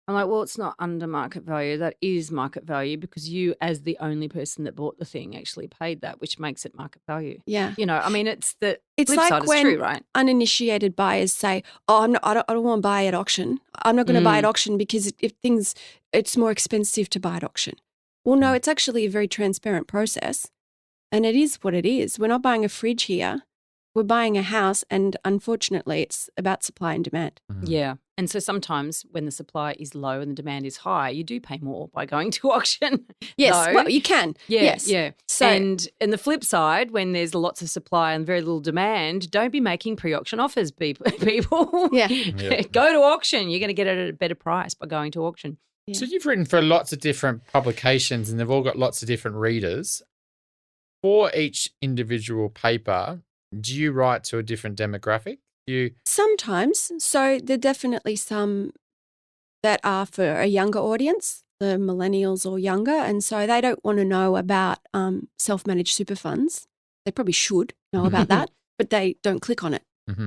I'm like, well, it's not under market value. That is market value because you, as the only person that bought the thing, actually paid that, which makes it market value. Yeah. I mean, it's the it's flip like side when is true, right? Uninitiated buyers say, I don't want to buy at auction. I'm not going to buy at auction because it's more expensive to buy at auction. Well, no, it's actually a very transparent process, and it is what it is. We're not buying a fridge here. We're buying a house, and unfortunately, it's about supply and demand. Yeah. And so sometimes when the supply is low and the demand is high, you do pay more by going to auction. Yes, well, you can. Yeah, yes. yeah. So, and the flip side, when there's lots of supply and very little demand, don't be making pre-auction offers, people. Yeah. Go to auction. You're going to get it at a better price by going to auction. Yeah. So you've written for lots of different publications and they've all got lots of different readers. For each individual paper, do you write to a different demographic? Sometimes. So there are definitely some that are for a younger audience, the millennials or younger, and so they don't want to know about self-managed super funds. They probably should know about that, but they don't click on it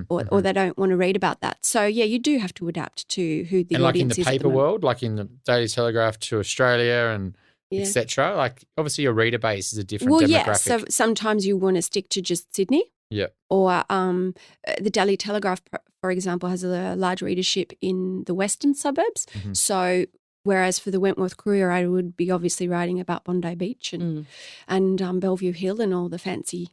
or they don't want to read about that. So, yeah, you do have to adapt to who the audience is. And like in the paper world, like in the Daily Telegraph to Australia and et cetera, like obviously your reader base is a different demographic. Yeah, so sometimes you want to stick to just Sydney. Yeah. Or the Daily Telegraph, for example, has a large readership in the western suburbs. So Whereas for the Wentworth Courier, I would be obviously writing about Bondi Beach and Bellevue Hill and all the fancy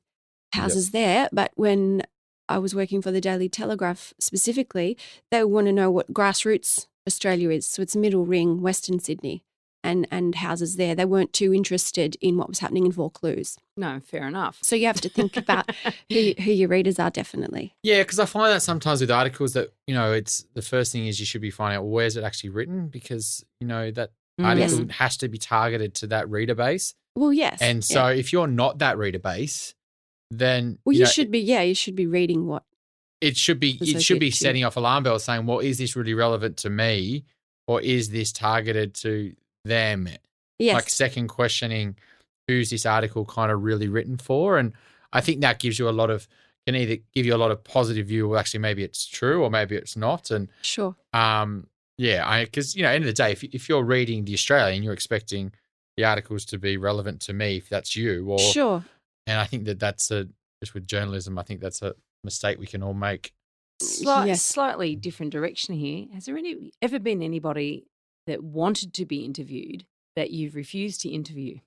houses there. But when I was working for the Daily Telegraph specifically, they want to know what grassroots Australia is. So it's Middle Ring, Western Sydney, and houses there. They weren't too interested in what was happening in Vaucluse. No, fair enough. So you have to think about who your readers are, definitely. Yeah, because I find that sometimes with articles that, it's the first thing is you should be finding out, well, where's it actually written? Because, that article has to be targeted to that reader base. Well, yes. And so if you're not that reader base, then you should be reading what it should be setting off alarm bells saying, well, is this really relevant to me, or is this targeted to them? Yes. Like second questioning, who's this article kind of really written for? And I think that gives you can either give you a lot of positive view, well, actually maybe it's true or maybe it's not. And sure. Because end of the day, if you're reading The Australian, you're expecting the articles to be relevant to me, if that's you. Or, sure. And I think that's just with journalism, I think that's a mistake we can all make. Slightly different direction here. Has there ever been anybody that wanted to be interviewed that you've refused to interview?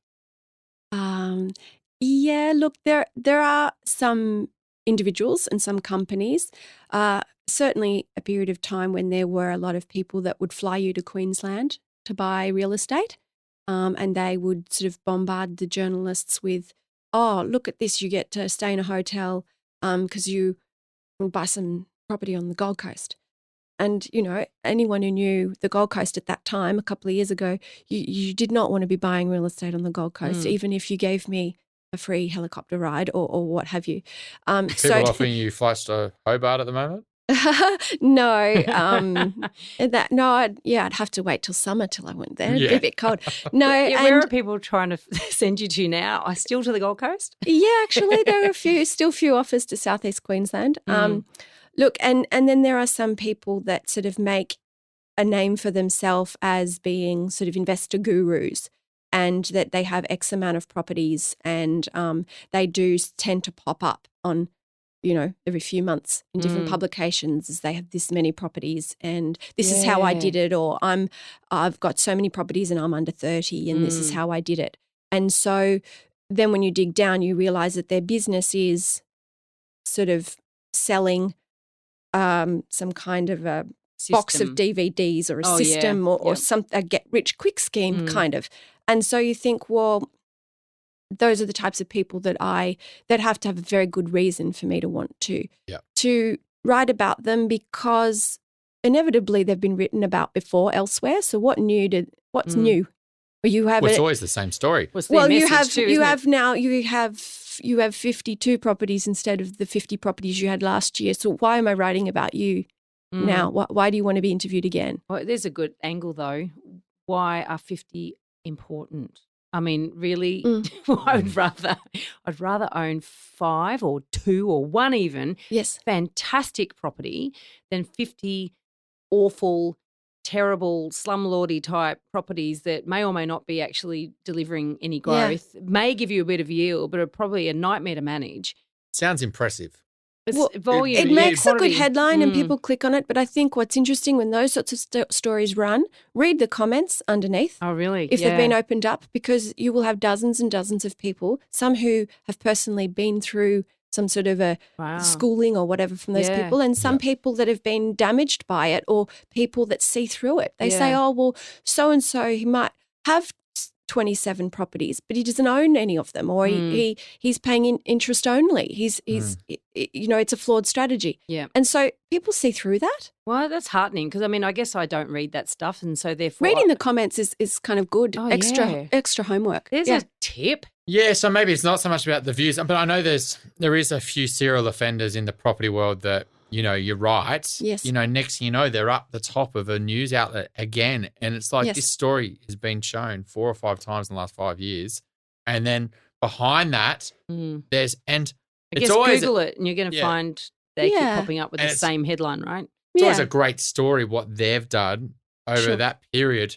Yeah, look, there are some individuals and some companies, certainly a period of time when there were a lot of people that would fly you to Queensland to buy real estate, and they would sort of bombard the journalists with, oh, look at this, you get to stay in a hotel because you will buy some property on the Gold Coast. And, anyone who knew the Gold Coast at that time, a couple of years ago, you did not want to be buying real estate on the Gold Coast, even if you gave me a free helicopter ride or what have you. People offering you flights to Hobart at the moment? No. I'd have to wait till summer till I went there. It'd be a bit cold. No. Where are people trying to send you to now? Still to the Gold Coast? Yeah, actually, there are still few offers to Southeast Queensland. Look, and then there are some people that sort of make a name for themselves as being sort of investor gurus, and that they have X amount of properties, and they do tend to pop up on, every few months in different publications as they have this many properties, and this is how I did it, or I've got so many properties and I'm under 30 and this is how I did it. And so then when you dig down, you realise that their business is sort of selling some kind of a box of DVDs or a system or some a get-rich-quick scheme kind of. And so you think, well, those are the types of people that have to have a very good reason for me to want to write about them, because inevitably they've been written about before elsewhere. So what's new? It's always the same story. You have 52 properties instead of the 50 properties you had last year. So why am I writing about you now? Why do you want to be interviewed again? Well, there's a good angle though. Why are 50 important? I mean, really, I'd rather own 5 or 2 or 1 even. Yes, fantastic property than 50 awful, terrible slumlordy type properties that may or may not be actually delivering any growth, may give you a bit of yield, but are probably a nightmare to manage. Sounds impressive. Volume. It makes a good headline and people click on it, but I think what's interesting when those sorts of stories run, read the comments underneath. Oh, really? If they've been opened up, because you will have dozens and dozens of people, some who have personally been through some sort of a schooling or whatever from those people, and some people that have been damaged by it, or people that see through it. They say, oh, well, so-and-so, he might have 27 properties, but he doesn't own any of them, or he's paying interest only. It's a flawed strategy. Yeah. And so people see through that. Well, that's heartening, because, I guess I don't read that stuff, and so therefore reading the comments is kind of good, extra homework. There's a tip. Yeah, so maybe it's not so much about the views, but I know there is a few serial offenders in the property world that, you're right. Yes. Next thing you know, they're up the top of a news outlet again. And it's like this story has been shown 4 or 5 times in the last 5 years. And then behind that, there's, and I it's guess always Google it and you're going to find they keep popping up with the same headline, right? It's always a great story what they've done over that period.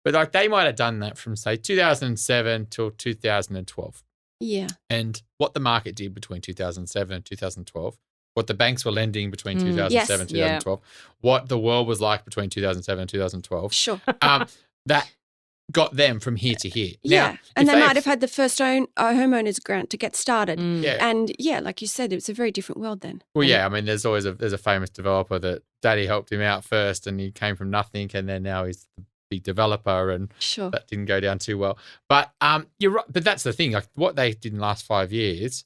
But they might have done that from, say, 2007 till 2012. Yeah. And what the market did between 2007 and 2012, what the banks were lending between 2007 and 2012, what the world was like between 2007 and 2012. Sure. that got them from here to here. Yeah, Now, and if they might have had the first homeowners grant to get started. Yeah. And like you said, it's a very different world then. Well, yeah, I mean, there's a famous developer that Daddy helped him out first, and he came from nothing, and then now he's the big developer, and Sure. that didn't go down too well. But you're right. But that's the thing. Like what they did in the last 5 years,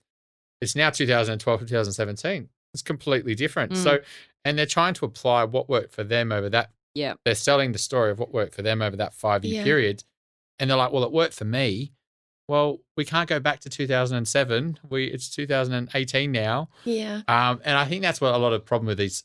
it's now 2012 to 2017. It's completely different. So, and they're trying to apply what worked for them over that. Yeah. They're selling the story of what worked for them over that 5-year period, and they're like, well, it worked for me. Well, we can't go back to 2007. It's 2018 now. Yeah. And I think that's what a lot of problem with these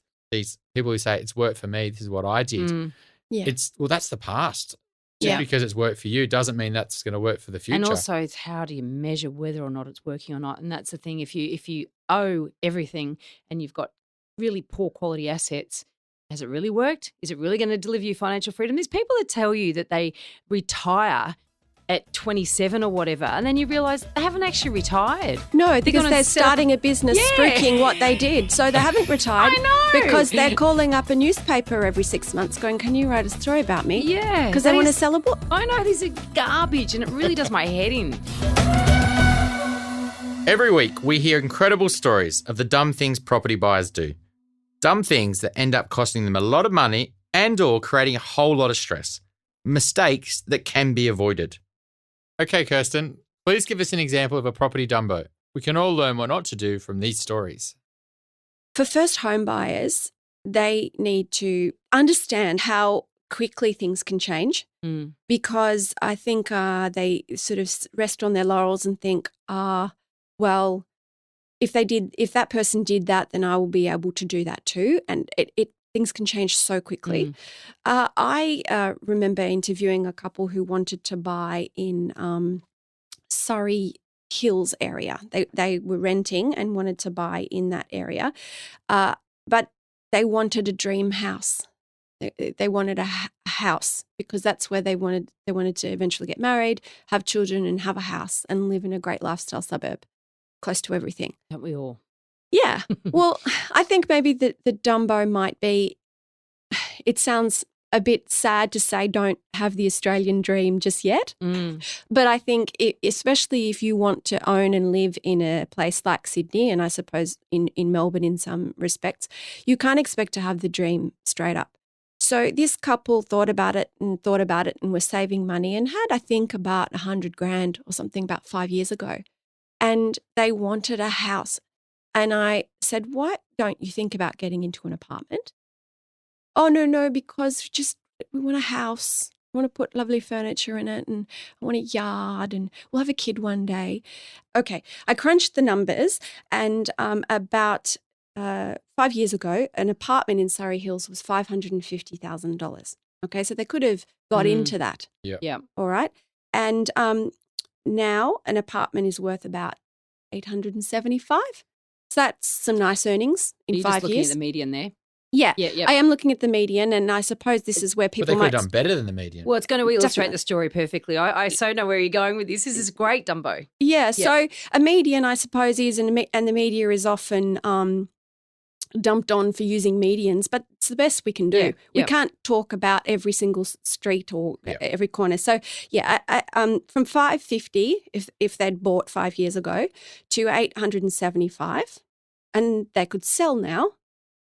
people who say it's worked for me. This is what I did. Yeah. That's the past. Just because it's worked for you doesn't mean that's going to work for the future. And also, it's how do you measure whether or not it's working or not? And that's the thing. If you owe everything and you've got really poor quality assets, has it really worked? Is it really going to deliver you financial freedom? There's people that tell you that they retire at 27 or whatever, and then you realise they haven't actually retired. No, because they're starting a business spooking what they did. So they haven't retired. I know. Because they're calling up a newspaper every 6 months going, can you write a story about me? Yeah. Because they want to sell a book. I know, these are garbage, and it really does my head in. Every week, we hear incredible stories of the dumb things property buyers do. Dumb things that end up costing them a lot of money and or creating a whole lot of stress. Mistakes that can be avoided. Okay, Kirsten, please give us an example of a property dumbo. We can all learn what not to do from these stories. For first home buyers, they need to understand how quickly things can change because I think they sort of rest on their laurels and think, well, if that person did that, then I will be able to do that too. And things can change so quickly. I remember interviewing a couple who wanted to buy in Surrey Hills area. They were renting and wanted to buy in that area, but they wanted a dream house. They wanted a house because that's where they wanted to eventually get married, have children, and have a house and live in a great lifestyle suburb, close to everything. Don't we all? Yeah. Well, I think maybe the Dumbo might be, it sounds a bit sad to say don't have the Australian dream just yet. But I think especially if you want to own and live in a place like Sydney, and I suppose in Melbourne in some respects, you can't expect to have the dream straight up. So this couple thought about it and were saving money and had, I think, about $100,000 or something about 5 years ago. And they wanted a house. And I said, why don't you think about getting into an apartment? Oh, no, because we want a house. I want to put lovely furniture in it and I want a yard and we'll have a kid one day. Okay, I crunched the numbers and about 5 years ago, an apartment in Surrey Hills was $550,000. Okay, so they could have got into that. Yeah. All right. And now an apartment is worth about $875,000. So that's some nice earnings in 5 years. You're just looking at the median there. Yeah. Yeah. I am looking at the median, and I suppose this is where people But they could have done better than the median. Well, it's going to illustrate Definitely. the story perfectly. I so know where you're going with this. This is great, Dumbo. Yeah, so a median, I suppose, is, and the media is often dumped on for using medians, but it's the best we can do. Yeah, We yeah. can't talk about every single street or every corner. So, from 550, if they'd bought 5 years ago, to 875, and they could sell now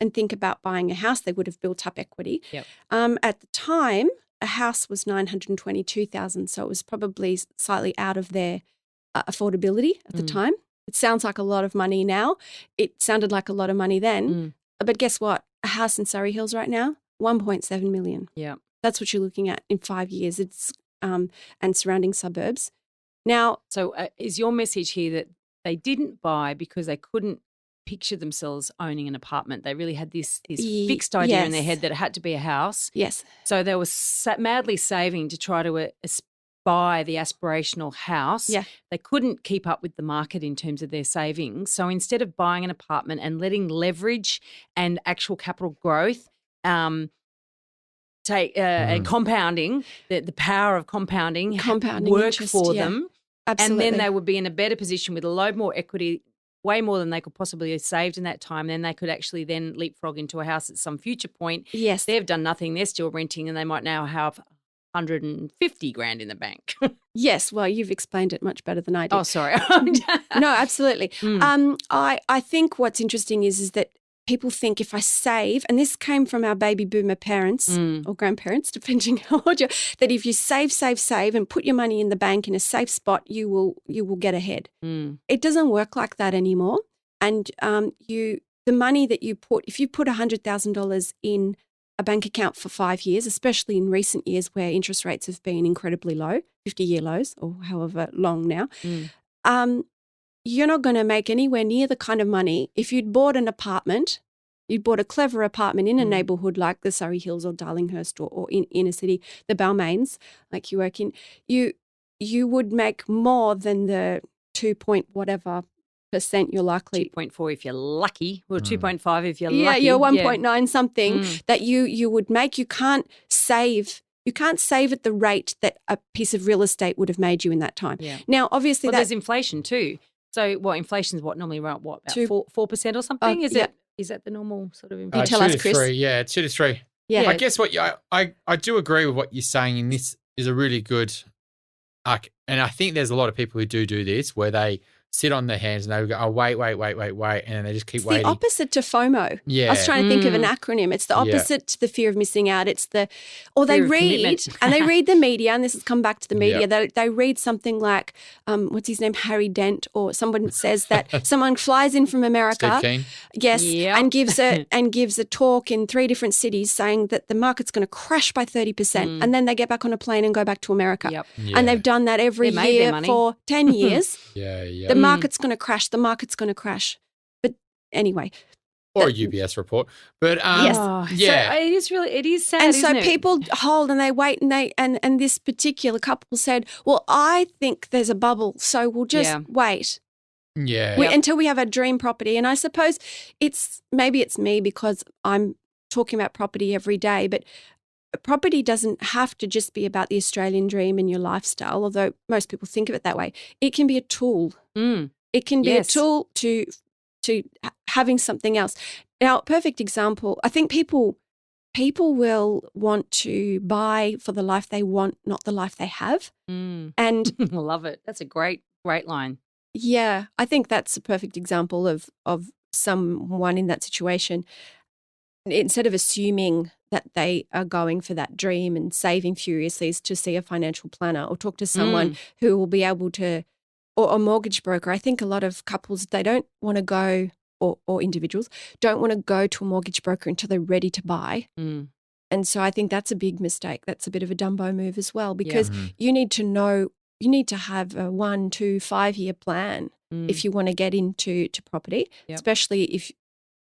and think about buying a house, they would have built up equity. Yep. At the time, a house was $922,000, so it was probably slightly out of their affordability at the time. It sounds like a lot of money now. It sounded like a lot of money then. But guess what? A house in Surrey Hills right now, $1.7 million. Yeah. That's what you're looking at in 5 years. It's and surrounding suburbs. Now, So is your message here that they didn't buy because they couldn't picture themselves owning an apartment? They really had this fixed idea in their head that it had to be a house. yes. So they were madly saving to try to buy the aspirational house. Yeah. They couldn't keep up with the market in terms of their savings. So instead of buying an apartment and letting leverage and actual capital growth and compounding, the power of compounding work interest, for yeah. them. Absolutely. And then they would be in a better position with a load more equity, way more than they could possibly have saved in that time. Then they could actually then leapfrog into a house at some future point. Yes. They've done nothing. They're still renting and they might now have 150 grand in the bank. Yes, well, you've explained it much better than I did. Oh, sorry. No, absolutely. Mm. I think what's interesting is that people think if I save, and this came from our baby boomer parents or grandparents, depending how old you're, that if you save, and put your money in the bank in a safe spot, you will get ahead. It doesn't work like that anymore. And the money that you put, if you put $100,000 in a bank account for 5 years, especially in recent years where interest rates have been incredibly low, 50-year lows or however long now, you're not going to make anywhere near the kind of money. If you'd bought an apartment, you'd bought a clever apartment in a neighbourhood like the Surrey Hills or Darlinghurst or in inner city, the Balmains, like you work in, you would make more than the 2 point whatever % you're likely. 2.4 if you're lucky, or 2.5 if you're lucky. Yeah, you're 1.9 something that you would make. You can't save. You can't save at the rate that a piece of real estate would have made you in that time. Yeah. Now, obviously, there's inflation too. So, inflation's normally around about 4% or something? Is that the normal sort of inflation? You tell us, Chris. 3. Yeah, 2 to 3. Yeah. I guess I do agree with what you're saying, and this is a really good. And I think there's a lot of people who do this where they sit on their hands and they go, oh, wait, and then they just keep waiting. It's the opposite to FOMO. Yeah. I was trying to think of an acronym. It's the opposite to the fear of missing out. It's they read and they read the media, and this has come back to the media. They read something like, what's his name, Harry Dent, or someone says that someone flies in from America, Steve Keen. yes, and gives a talk in 3 different cities saying that the market's going to crash by 30%, and then they get back on a plane and go back to America, and they've done that every year for 10 years. The market's going to crash. The market's going to crash. But anyway. Or a UBS report. But yes. So it is sad, and isn't so it? people hold and they wait and this particular couple said, well, I think there's a bubble, so we'll just wait. Yeah. Until we have a dream property. And I suppose maybe it's me because I'm talking about property every day, but property doesn't have to just be about the Australian dream and your lifestyle, although most people think of it that way. It can be a tool. It can be a tool to having something else. Now, perfect example, I think people will want to buy for the life they want, not the life they have. And I love it. That's a great line. Yeah, I think that's a perfect example of someone in that situation. Instead of assuming that they are going for that dream and saving furiously, is to see a financial planner or talk to someone who will be able to, or a mortgage broker. I think a lot of couples, they don't want to go, or individuals, don't want to go to a mortgage broker until they're ready to buy. And so I think that's a big mistake. That's a bit of a Dumbo move as well, because you need to have a 1, 2, 5 year plan if you want to get into property, especially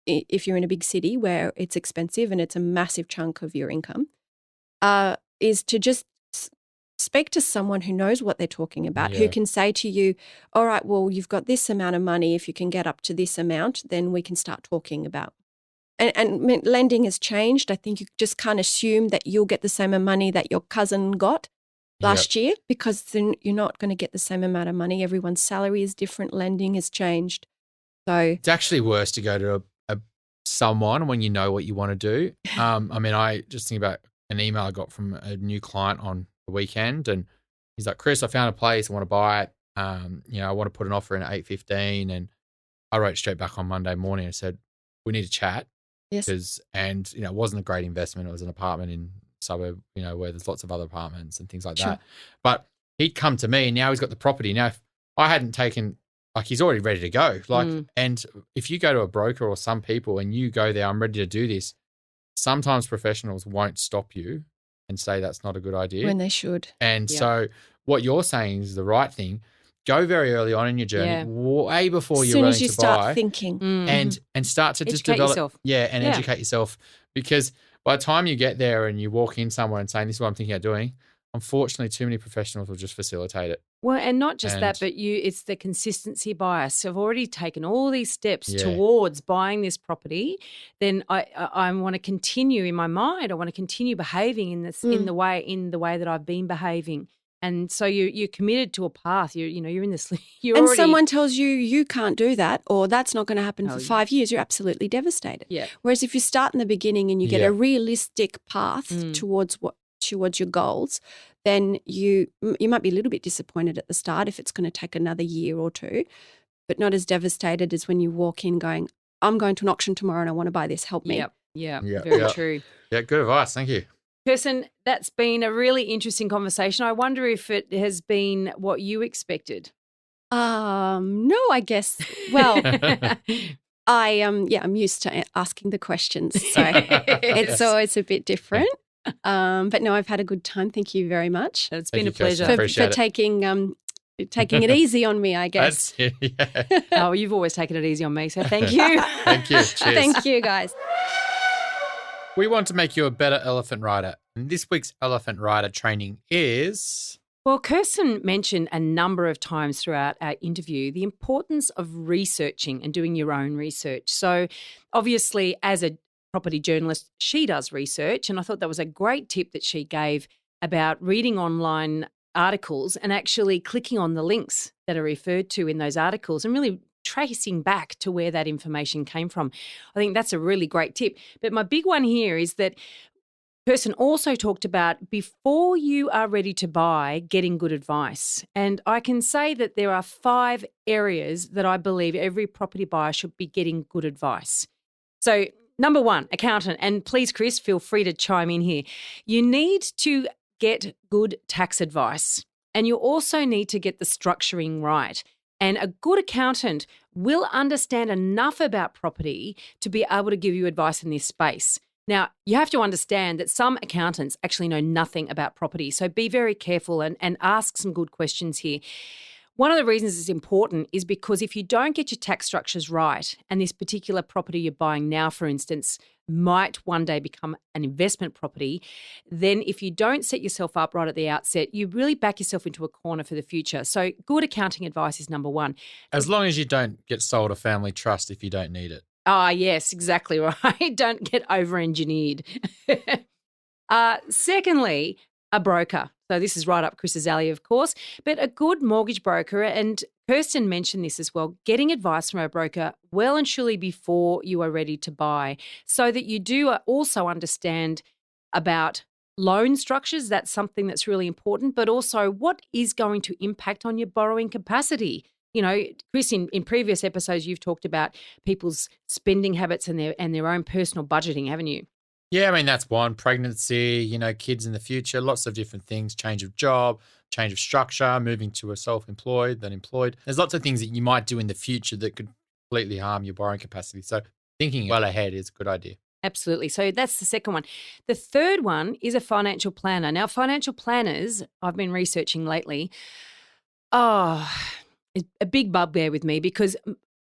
if you're in a big city where it's expensive and it's a massive chunk of your income, is to just speak to someone who knows what they're talking about, who can say to you, all right, well, you've got this amount of money. If you can get up to this amount, then we can start talking about. And lending has changed. I think you just can't assume that you'll get the same amount of money that your cousin got last year, because then you're not going to get the same amount of money. Everyone's salary is different. Lending has changed. So it's actually worse to go to someone when you know what you want to do. I just think about an email I got from a new client on the weekend, and he's like, Chris, I found a place, I want to buy it. I want to put an offer in at 8:15, and I wrote straight back on Monday morning and said, we need to chat. Yes. It wasn't a great investment. It was an apartment in a suburb, where there's lots of other apartments and things like that. But he'd come to me, and now he's got the property. Now, if I hadn't taken, he's already ready to go. And if you go to a broker or some people and you go there, I'm ready to do this, sometimes professionals won't stop you and say that's not a good idea. When they should. And so what you're saying is the right thing. Go very early on in your journey, way before you're ready to buy. As soon as you start thinking. And start to just educate develop. Yourself. Educate yourself. Because by the time you get there and you walk in somewhere and saying, this is what I'm thinking of doing, unfortunately, too many professionals will just facilitate it. Well, and not just that, but it's the consistency bias. So I've already taken all these steps towards buying this property. Then I want to continue in my mind. I want to continue behaving in this in the way that I've been behaving. And so you're committed to a path. You're in this. Someone tells you you can't do that, or that's not going to happen for 5 years. You're absolutely devastated. Yeah. Whereas if you start in the beginning and you get a realistic path towards towards your goals, then you might be a little bit disappointed at the start if it's going to take another year or two, but not as devastated as when you walk in going, I'm going to an auction tomorrow and I want to buy this, help me. Yeah, very true. Yeah, good advice. Thank you. Kirsten, that's been a really interesting conversation. I wonder if it has been what you expected. No, I guess. Well, I'm used to asking the questions, so it's always a bit different. But no, I've had a good time. Thank you very much. It's been a pleasure for taking it easy on me, I guess. Oh, you've always taken it easy on me, so thank you. Thank you. Cheers. Thank you, guys. We want to make you a better elephant rider. And this week's elephant rider training is... Well, Kirsten mentioned a number of times throughout our interview the importance of researching and doing your own research. So obviously, as a property journalist, she does research, and I thought that was a great tip that she gave about reading online articles and actually clicking on the links that are referred to in those articles and really tracing back to where that information came from. I think that's a really great tip. But my big one here is that Kirsten also talked about before you are ready to buy, getting good advice. And I can say that there are 5 areas that I believe every property buyer should be getting good advice. So number 1, accountant. And please, Chris, feel free to chime in here. You need to get good tax advice, and you also need to get the structuring right. And a good accountant will understand enough about property to be able to give you advice in this space. Now, you have to understand that some accountants actually know nothing about property, so be very careful and ask some good questions here. One of the reasons it's important is because if you don't get your tax structures right, and this particular property you're buying now, for instance, might one day become an investment property, then if you don't set yourself up right at the outset, you really back yourself into a corner for the future. So good accounting advice is number 1. As long as you don't get sold a family trust if you don't need it. Ah, yes, exactly right. Don't get over-engineered. Secondly, a broker. So this is right up Chris's alley, of course, but a good mortgage broker, and Kirsten mentioned this as well, getting advice from a broker well and surely before you are ready to buy so that you do also understand about loan structures. That's something that's really important, but also what is going to impact on your borrowing capacity. You know, Chris, in previous episodes, you've talked about people's spending habits and their own personal budgeting, haven't you? Yeah, I mean, that's one. Pregnancy, kids in the future, lots of different things, change of job, change of structure, moving to a self-employed, then employed. There's lots of things that you might do in the future that could completely harm your borrowing capacity. So thinking well ahead is a good idea. Absolutely. So that's the second one. The third one is a financial planner. Now, financial planners, I've been researching lately, it's a big bugbear with me because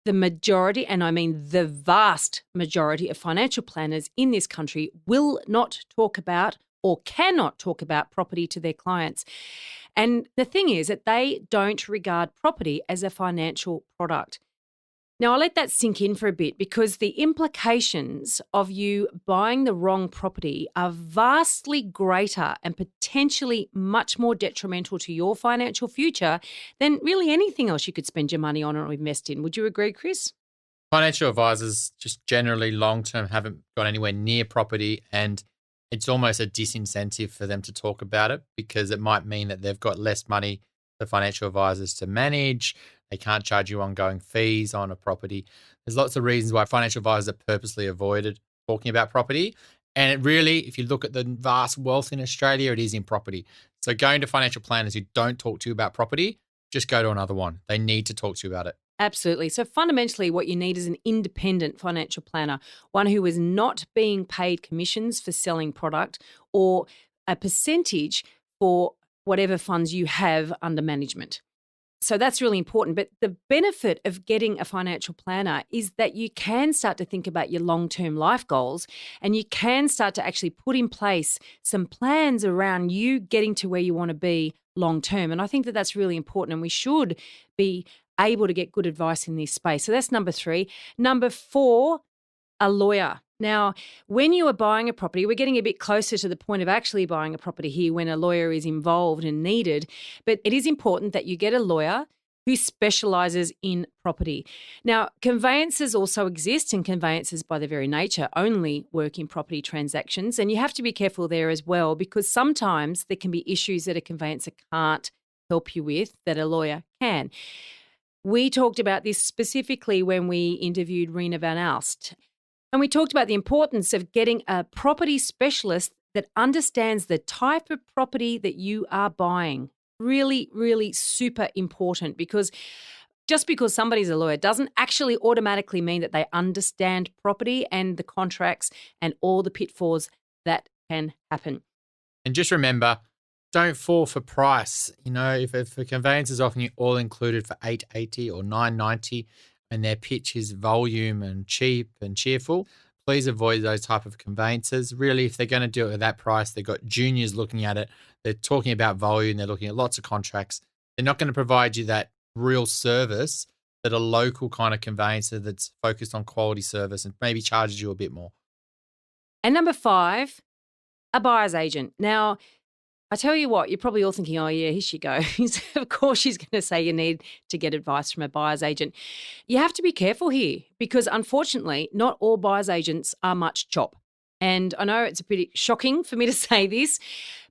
the majority, and I mean the vast majority of financial planners in this country will not talk about or cannot talk about property to their clients. And the thing is that they don't regard property as a financial product. Now, I'll let that sink in for a bit because the implications of you buying the wrong property are vastly greater and potentially much more detrimental to your financial future than really anything else you could spend your money on or invest in. Would you agree, Chris? Financial advisors just generally long-term haven't got anywhere near property, and it's almost a disincentive for them to talk about it because it might mean that they've got less money for financial advisors to manage. They can't charge you ongoing fees on a property. There's lots of reasons why financial advisors are purposely avoided talking about property. And it really, if you look at the vast wealth in Australia, it is in property. So going to financial planners who don't talk to you about property, just go to another one. They need to talk to you about it. Absolutely. So fundamentally what you need is an independent financial planner, one who is not being paid commissions for selling product or a percentage for whatever funds you have under management. So that's really important. But the benefit of getting a financial planner is that you can start to think about your long-term life goals and you can start to actually put in place some plans around you getting to where you want to be long-term. And I think that that's really important, and we should be able to get good advice in this space. So that's number 3. Number 4, a lawyer. Now, when you are buying a property, we're getting a bit closer to the point of actually buying a property here when a lawyer is involved and needed, but it is important that you get a lawyer who specialises in property. Now, conveyancers also exist, and conveyancers by their very nature only work in property transactions. And you have to be careful there as well, because sometimes there can be issues that a conveyancer can't help you with that a lawyer can. We talked about this specifically when we interviewed Rena Van Alst. And we talked about the importance of getting a property specialist that understands the type of property that you are buying. Really, really super important, because just because somebody's a lawyer doesn't actually automatically mean that they understand property and the contracts and all the pitfalls that can happen. And just remember, don't fall for price. You know, if a conveyance is offering you all included for $880 or $990 and their pitch is volume and cheap and cheerful, please avoid those type of conveyancers. Really, if they're going to do it at that price, they've got juniors looking at it. They're talking about volume. They're looking at lots of contracts. They're not going to provide you that real service that a local kind of conveyancer that's focused on quality service and maybe charges you a bit more. And number 5, a buyer's agent. Now, I tell you what, you're probably all thinking, oh, yeah, here she goes. Of course, she's going to say you need to get advice from a buyer's agent. You have to be careful here, because unfortunately, not all buyer's agents are much chop. And I know it's pretty shocking for me to say this,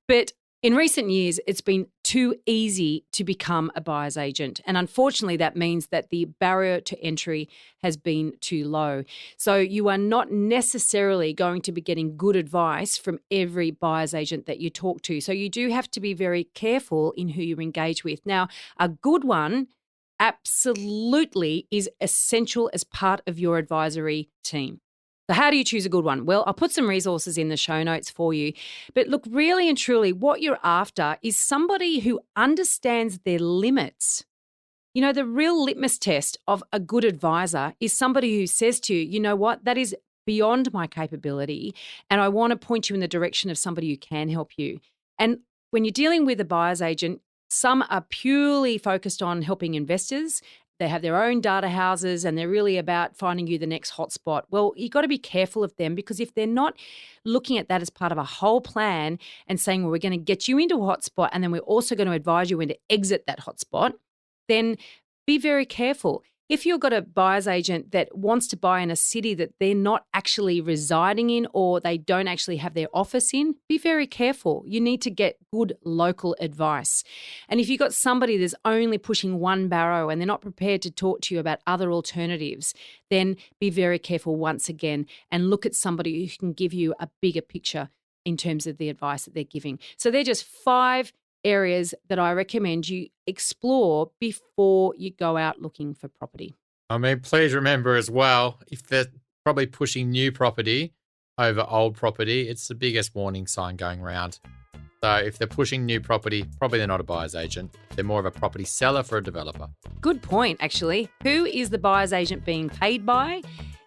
but in recent years, it's been too easy to become a buyer's agent. And unfortunately, that means that the barrier to entry has been too low. So you are not necessarily going to be getting good advice from every buyer's agent that you talk to. So you do have to be very careful in who you engage with. Now, a good one absolutely is essential as part of your advisory team. So how do you choose a good one? Well, I'll put some resources in the show notes for you. But look, really and truly, what you're after is somebody who understands their limits. You know, the real litmus test of a good advisor is somebody who says to you, you know what, that is beyond my capability, and I want to point you in the direction of somebody who can help you. And when you're dealing with a buyer's agent, some are purely focused on helping investors. They have their own data houses and they're really about finding you the next hotspot. Well, you've got to be careful of them, because if they're not looking at that as part of a whole plan and saying, well, we're going to get you into a hotspot and then we're also going to advise you when to exit that hotspot, then be very careful. If you've got a buyer's agent that wants to buy in a city that they're not actually residing in or they don't actually have their office in, be very careful. You need to get good local advice. And if you've got somebody that's only pushing one barrow and they're not prepared to talk to you about other alternatives, then be very careful once again and look at somebody who can give you a bigger picture in terms of the advice that they're giving. So they're just 5 areas that I recommend you explore before you go out looking for property. I mean, please remember as well, if they're probably pushing new property over old property, it's the biggest warning sign going around. So if they're pushing new property, probably they're not a buyer's agent. They're more of a property seller for a developer. Good point, actually. Who is the buyer's agent being paid by?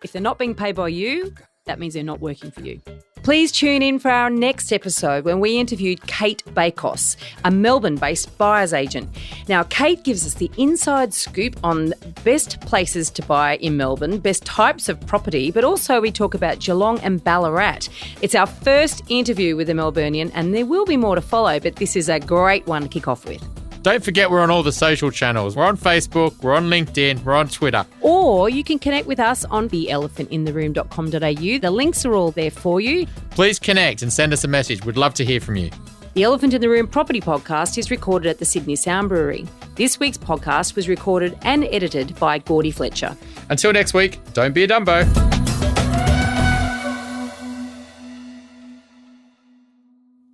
If they're not being paid by you, that means they're not working for you. Please tune in for our next episode when we interviewed Kate Bakos, a Melbourne-based buyer's agent. Now, Kate gives us the inside scoop on best places to buy in Melbourne, best types of property, but also we talk about Geelong and Ballarat. It's our first interview with a Melburnian, and there will be more to follow, but this is a great one to kick off with. Don't forget we're on all the social channels. We're on Facebook, we're on LinkedIn, we're on Twitter. Or you can connect with us on theelephantintheroom.com.au. The links are all there for you. Please connect and send us a message. We'd love to hear from you. The Elephant in the Room Property Podcast is recorded at the Sydney Sound Brewery. This week's podcast was recorded and edited by Gordy Fletcher. Until next week, don't be a Dumbo.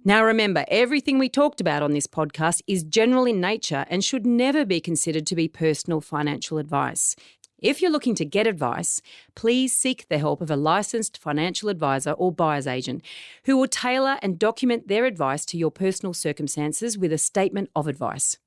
Now remember, everything we talked about on this podcast is general in nature and should never be considered to be personal financial advice. If you're looking to get advice, please seek the help of a licensed financial advisor or buyer's agent who will tailor and document their advice to your personal circumstances with a statement of advice.